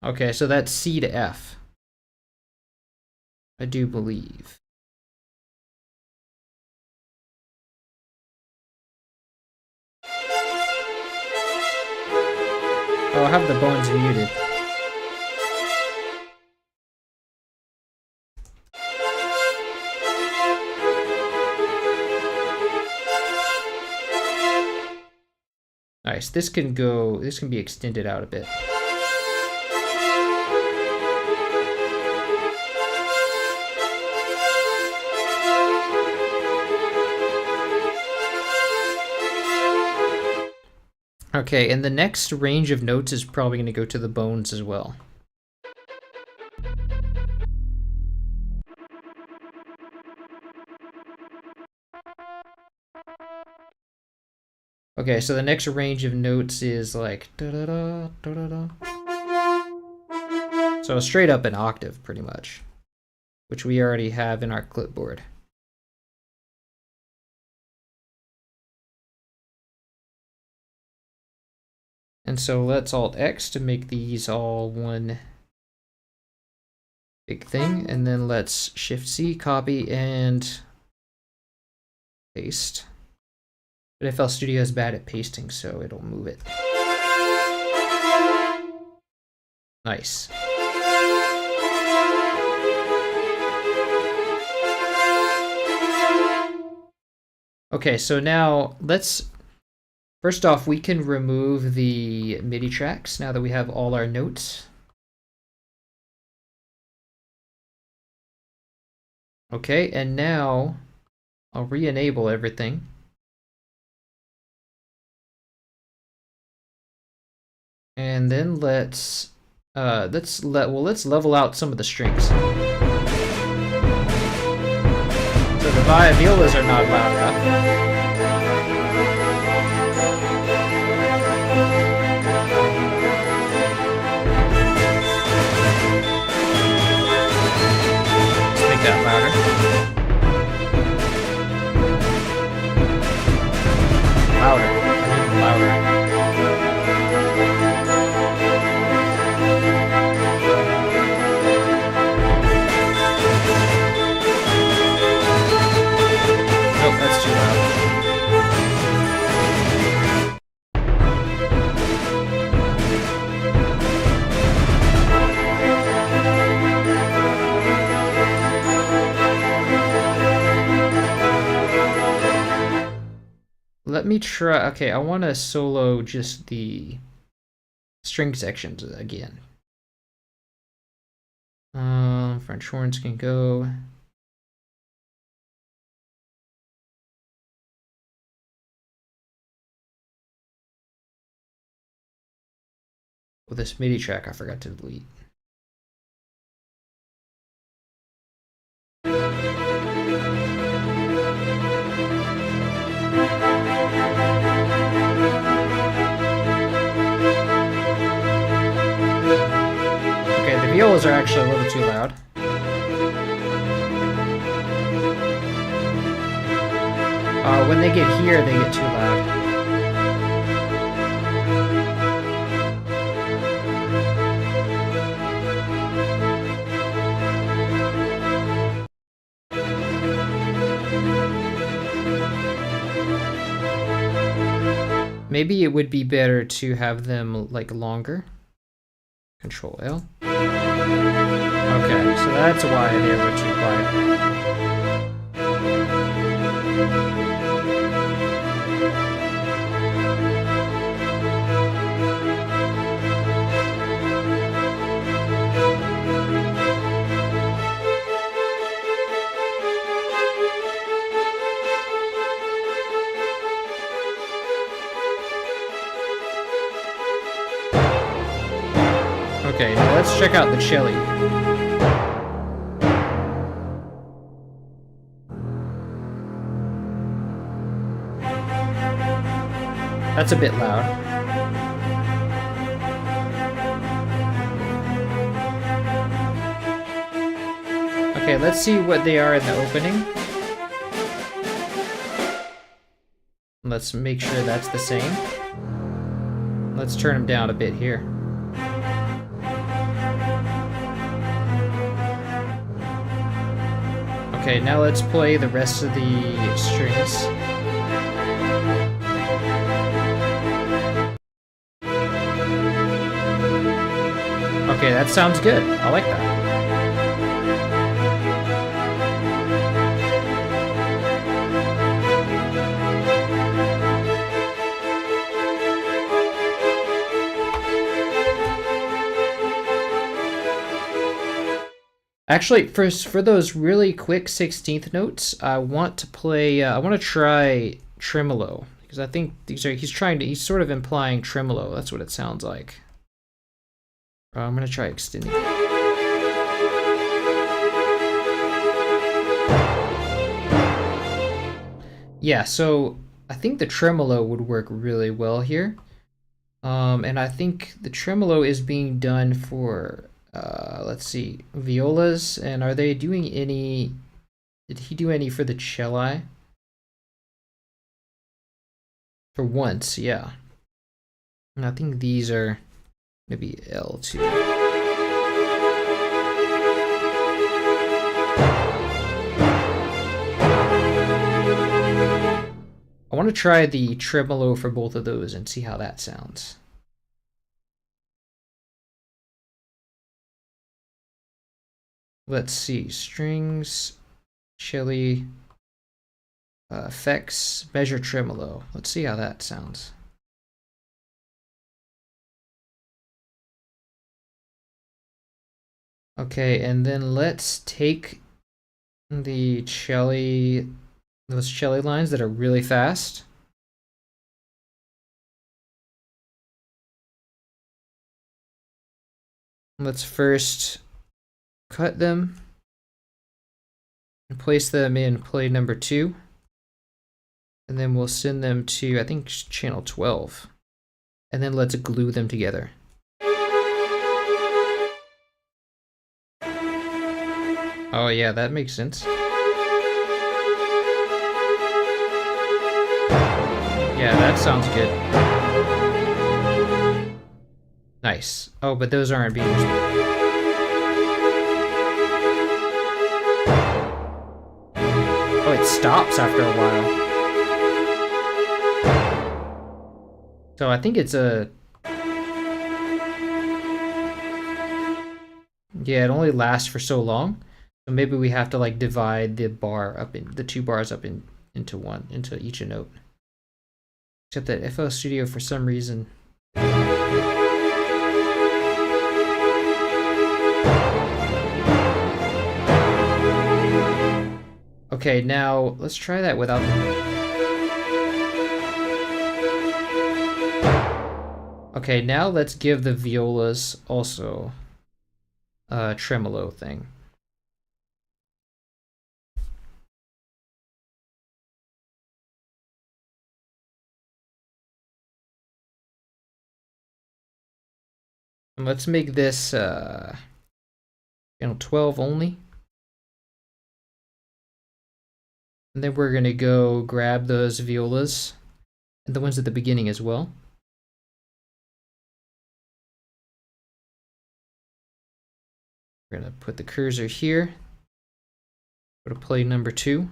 Okay, so that's C to F. I do believe. Oh, I'll have the bones muted. Nice. This can be extended out a bit. Okay, and the next range of notes is probably going to go to the bones as well. Okay, so the next range of notes is like da-da-da, da-da-da. So straight up an octave, pretty much, which we already have in our clipboard. And so let's Alt-X to make these all one big thing, and then let's Shift-C, copy, and paste. But FL Studio is bad at pasting, so it'll move it. Nice. Okay, so now first off, we can remove the MIDI tracks now that we have all our notes. Okay, and now I'll re-enable everything. And then let's level out some of the strings. So the violas are not loud enough. That louder. Louder. I need louder. Nope, that's too loud. Let me try. Okay, I want to solo just the string sections again. French horns can go. With this MIDI track, I forgot to delete. Okay, the violas are actually a little too loud. When they get here, they get too loud. Maybe it would be better to have them like longer. Control L. Okay, so that's why they were too quiet. Okay, now let's check out the cello. That's a bit loud. Okay, let's see what they are in the opening. Let's make sure that's the same. Let's turn them down a bit here. Okay, now let's play the rest of the strings. Okay, that sounds good. I like that. Actually, for those really quick 16th notes, I want to play. I want to try tremolo because I think these are. He's sort of implying tremolo. That's what it sounds like. I'm gonna try extending. Yeah, so I think the tremolo would work really well here. And I think the tremolo is being done for. Let's see, violas, and are they doing any? Did he do any for the celli? For once, yeah. And I think these are maybe L2. I want to try the tremolo for both of those and see how that sounds. Let's see, strings, cello, effects, measure tremolo. Let's see how that sounds. Okay, and then let's take the cello, those cello lines that are really fast. Let's first cut them and place them in play number 2. And then we'll send them to, I think, channel 12. And then let's glue them together. Oh yeah, that makes sense. Yeah, that sounds good. Nice. Oh, but those aren't being... Oh, it stops after a while. So I think it's a... Yeah, it only lasts for so long. So maybe we have to like divide the bar up in the 2 bars up into one, into each a note. Except that FL Studio for some reason. Okay, now let's try that without Okay, now let's give the violas also a tremolo thing. And let's make this channel 12 only. And then we're gonna go grab those violas and the ones at the beginning as well. We're gonna put the cursor here. Go to play number 2.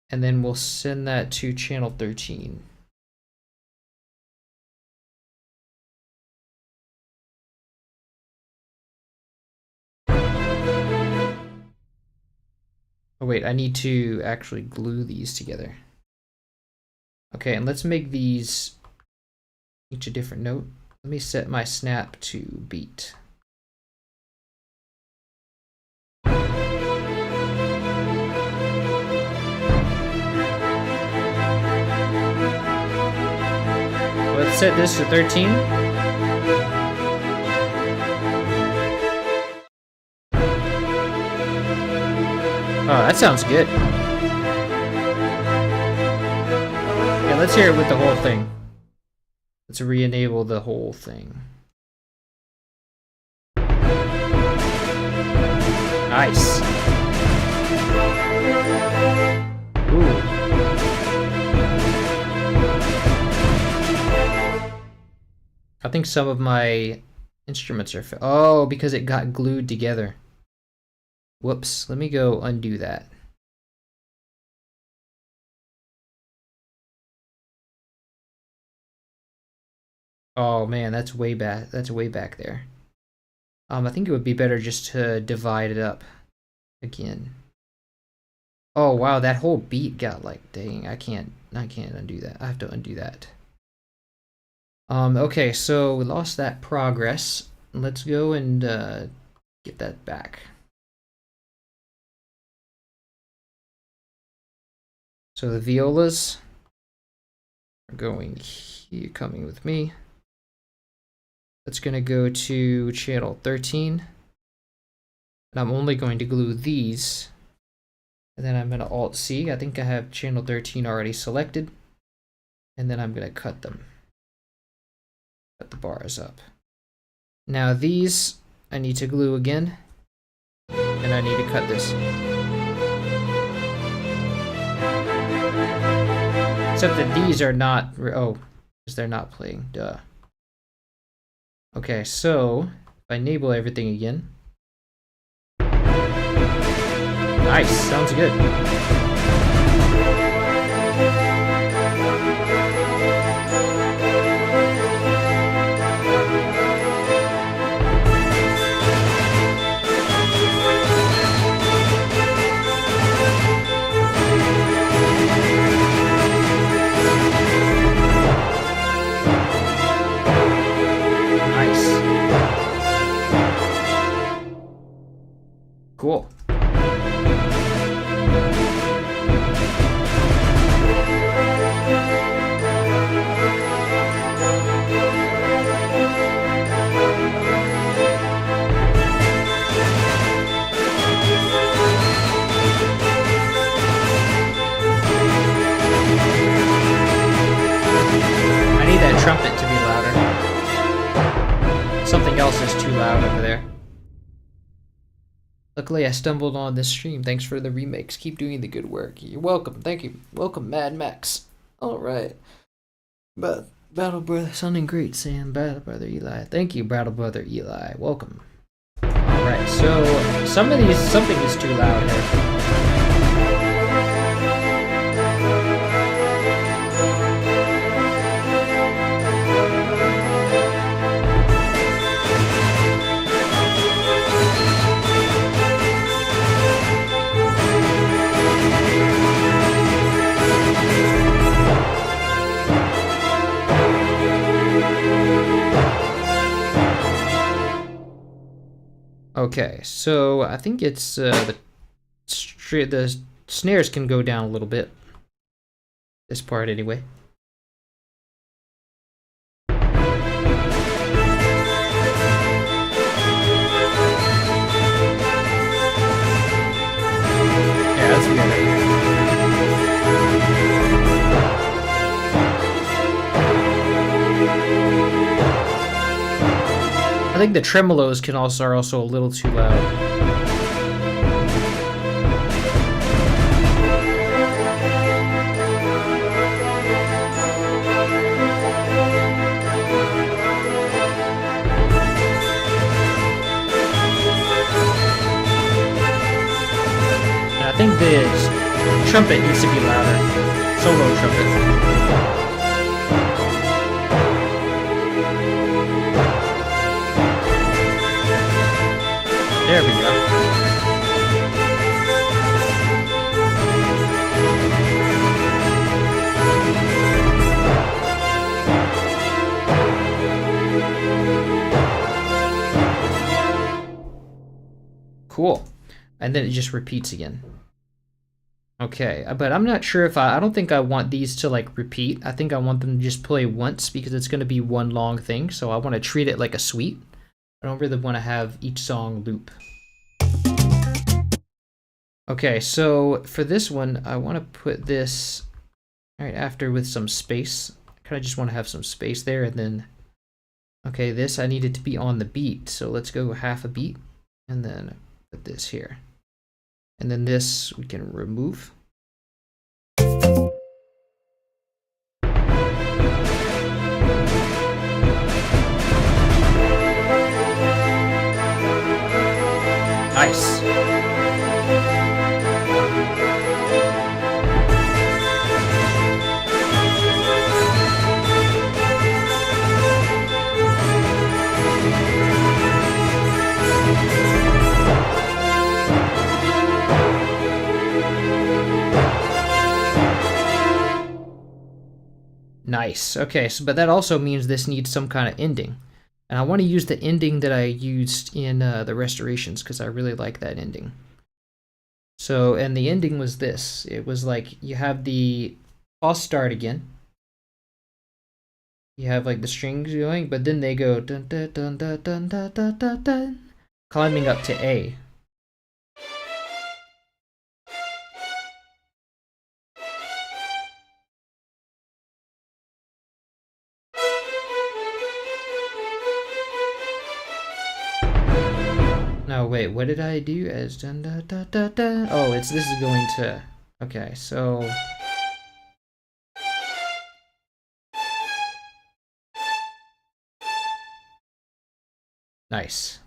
And then we'll send that to channel 13. Oh wait, I need to actually glue these together. Okay, and let's make these each a different note. Let me set my snap to beat. Let's set this to 13. Oh, that sounds good. Yeah, let's hear it with the whole thing. Let's re-enable the whole thing. Nice. Ooh. I think some of my instruments are... Oh, because it got glued together. Whoops, let me go undo that. Oh man, that's way back. That's way back there. I think it would be better just to divide it up again. Oh wow, that whole beat got like, dang, I can't undo that. I have to undo that. Okay, so we lost that progress. Let's go and get that back. So the violas are going here, coming with me. That's gonna go to channel 13. And I'm only going to glue these. And then I'm gonna Alt-C. I think I have channel 13 already selected. And then I'm gonna cut them. Cut the bars up. Now these, I need to glue again. And I need to cut this. Except that these are not, oh, because they're not playing, duh. Okay, so, if I enable everything again. Nice, sounds good. Cool. trumpet to be louder. Something else is too loud over there. Luckily, I stumbled on this stream. Thanks for the remakes. Keep doing the good work. You're welcome. Thank you. Welcome, Mad Max. All right. But Battle Brother, sounding great, Sam. Battle Brother Eli. Thank you, Battle Brother Eli. Welcome. All right. So some of these, something is too loud here. Okay, so I think it's the snares can go down a little bit. This part, anyway. Yeah, that's better. I think the tremolos are also a little too loud. And I think the trumpet needs to be louder. Solo trumpet. There we go. Cool. And then it just repeats again. Okay, but I'm not sure if I don't think I want these to like repeat. I think I want them to just play once because it's going to be one long thing. So I want to treat it like a suite. I don't really want to have each song loop. Okay, so for this one, I want to put this right after with some space. I kind of just want to have some space there, and then, okay, this I need it to be on the beat. So let's go half a beat, and then put this here. And then this we can remove. Nice. Nice. Okay, so but that also means this needs some kind of ending. And I want to use the ending that I used in the restorations because I really like that ending. So, and the ending was this. It was like you have the false start again. You have like the strings going, but then they go dun dun dun dun dun dun dun dun, dun climbing up to A. No, wait, what did I do as dun dun dun dun dun? Oh, this is going to, okay, so nice.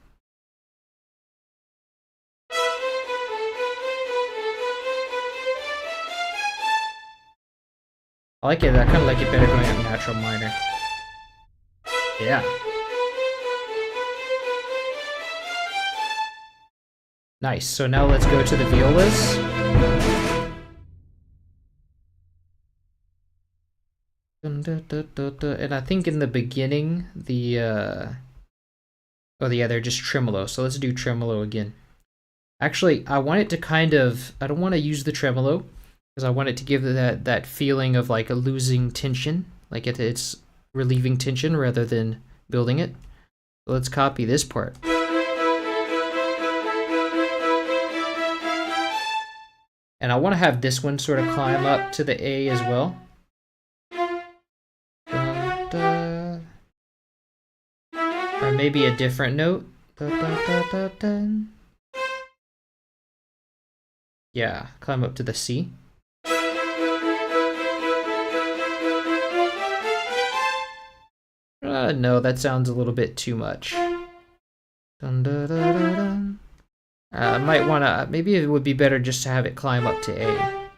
I like it, I kind of like it better going up natural minor. Yeah. Nice, so now let's go to the violas. And I think in the beginning, the, oh yeah, they're just tremolo, so let's do tremolo again. Actually, I want it to kind of, I don't want to use the tremolo, because I want it to give that feeling of like a losing tension, like it's relieving tension rather than building it. So let's copy this part. And I want to have this one sort of climb up to the A as well. maybe a different note. Da, da, da, da, da. Yeah, climb up to the C. No, that sounds a little bit too much. Dun, da, da, da, da. Might wanna, maybe it would be better just to have it climb up to A.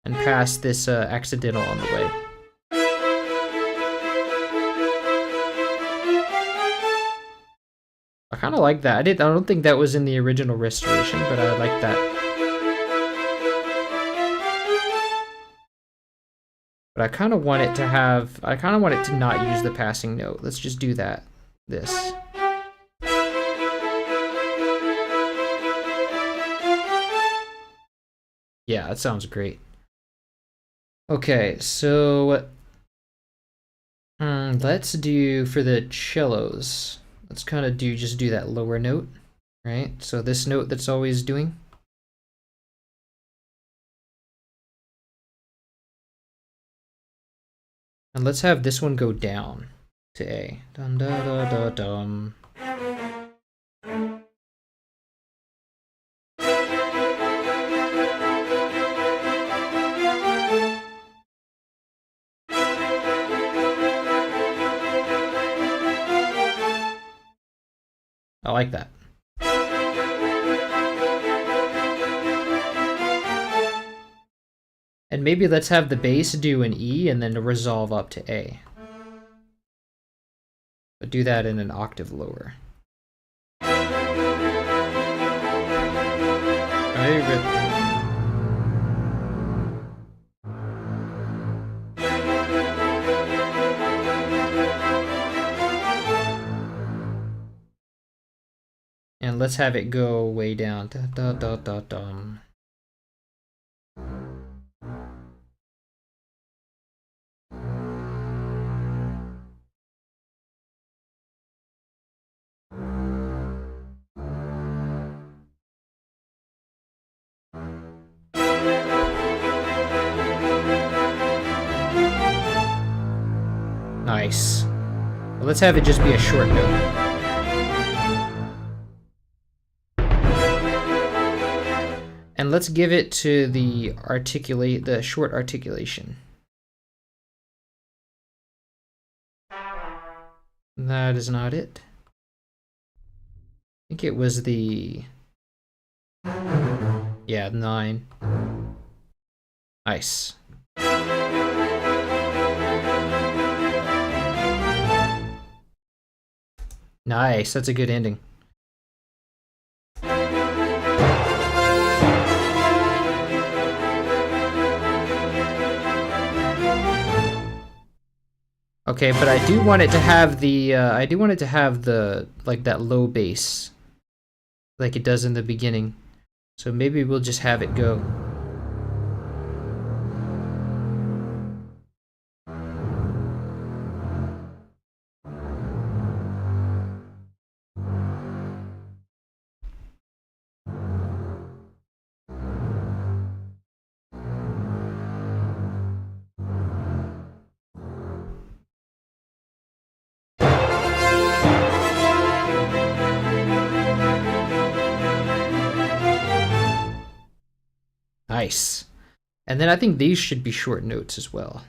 And pass this accidental on the way. I kind of like that. I don't think that was in the original restoration, but I like that. But I kind of want it to have, I kind of want it to not use the passing note. Let's just do that. This. Yeah, that sounds great. Okay, so let's do for the cellos. Let's kind of just do that lower note, right? So this note that's always doing. And let's have this one go down to A. Dun da da da dum. I like that. And maybe let's have the bass do an E and then resolve up to A. But do that in an octave lower. And let's have it go way down. Da, da, da, da, dum. Nice. Well, let's have it just be a short note. And let's give it to the short articulation. That is not it. I think it was the, yeah, 9. Nice. Nice, that's a good ending. Okay, but I do want it to have the, like, that low bass. Like it does in the beginning. So maybe we'll just have it go. Nice. And then I think these should be short notes as well.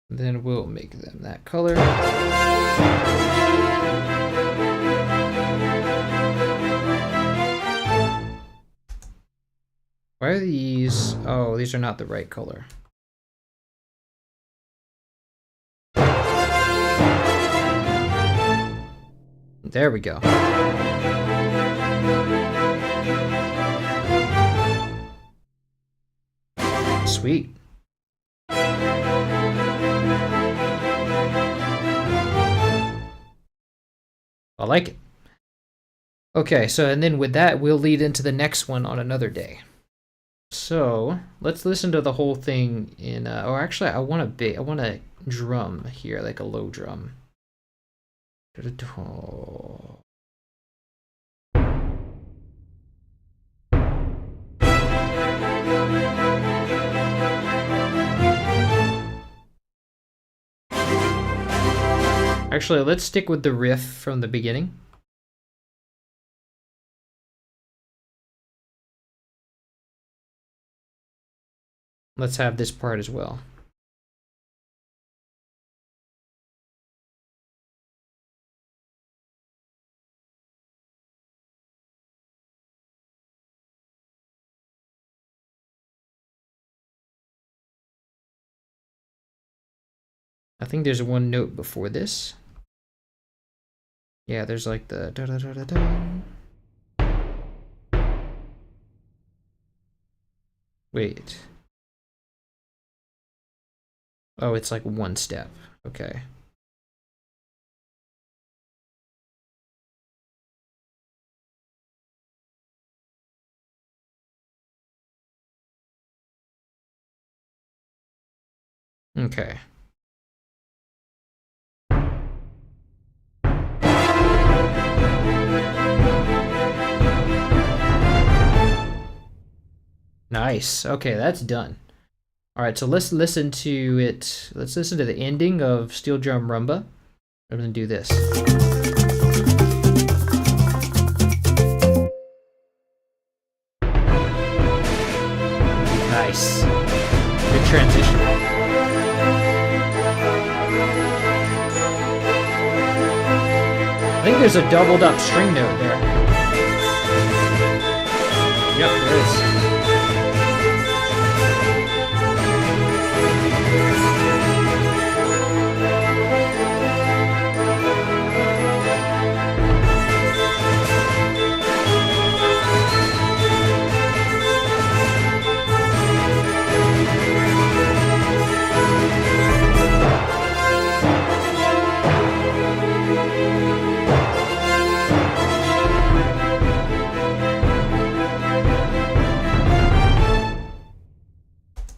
Then we'll make them that color. Why are these? Oh, these are not the right color. There we go. Sweet. I like it. Okay, so and then with that, we'll lead into the next one on another day. So let's listen to the whole thing in. Or actually, I want a drum here, like a low drum. Actually, let's stick with the riff from the beginning. Let's have this part as well. I think there's one note before this. Yeah, there's like the da da da da da. Wait. Oh, it's like one step. Okay. Okay. Nice. Okay, that's done. All right, so let's listen to it. Let's listen to the ending of Steel Drum Rumba. I'm gonna do this. Nice. Good transition. I think there's a doubled up string note there. Yep, there is.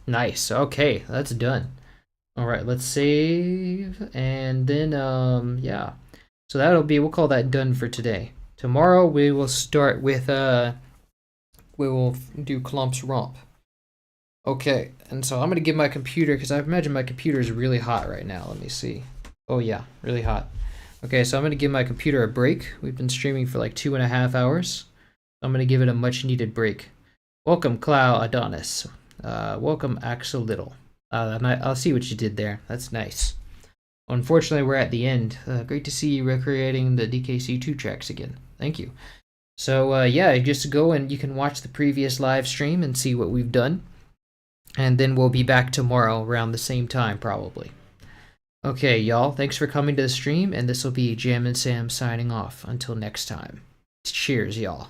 Nice. Okay, that's done. All right, let's save, and then yeah. So that'll be, we'll call that done for today. Tomorrow we will start with we will do Clump's Romp. Okay, and so I'm gonna give my computer, because I imagine my computer is really hot right now. Let me see. Oh yeah, really hot. Okay, so I'm gonna give my computer a break. We've been streaming for like 2.5 hours. I'm gonna give it a much needed break. Welcome, Clow Adonis. Welcome, Axel Little. I'll see what you did there. That's nice. Unfortunately, we're at the end. Great to see you recreating the DKC2 tracks again. Thank you. So yeah, just go and you can watch the previous live stream and see what we've done. And then we'll be back tomorrow around the same time, probably. Okay, y'all. Thanks for coming to the stream, and this will be Jam and Sam signing off. Until next time. Cheers, y'all.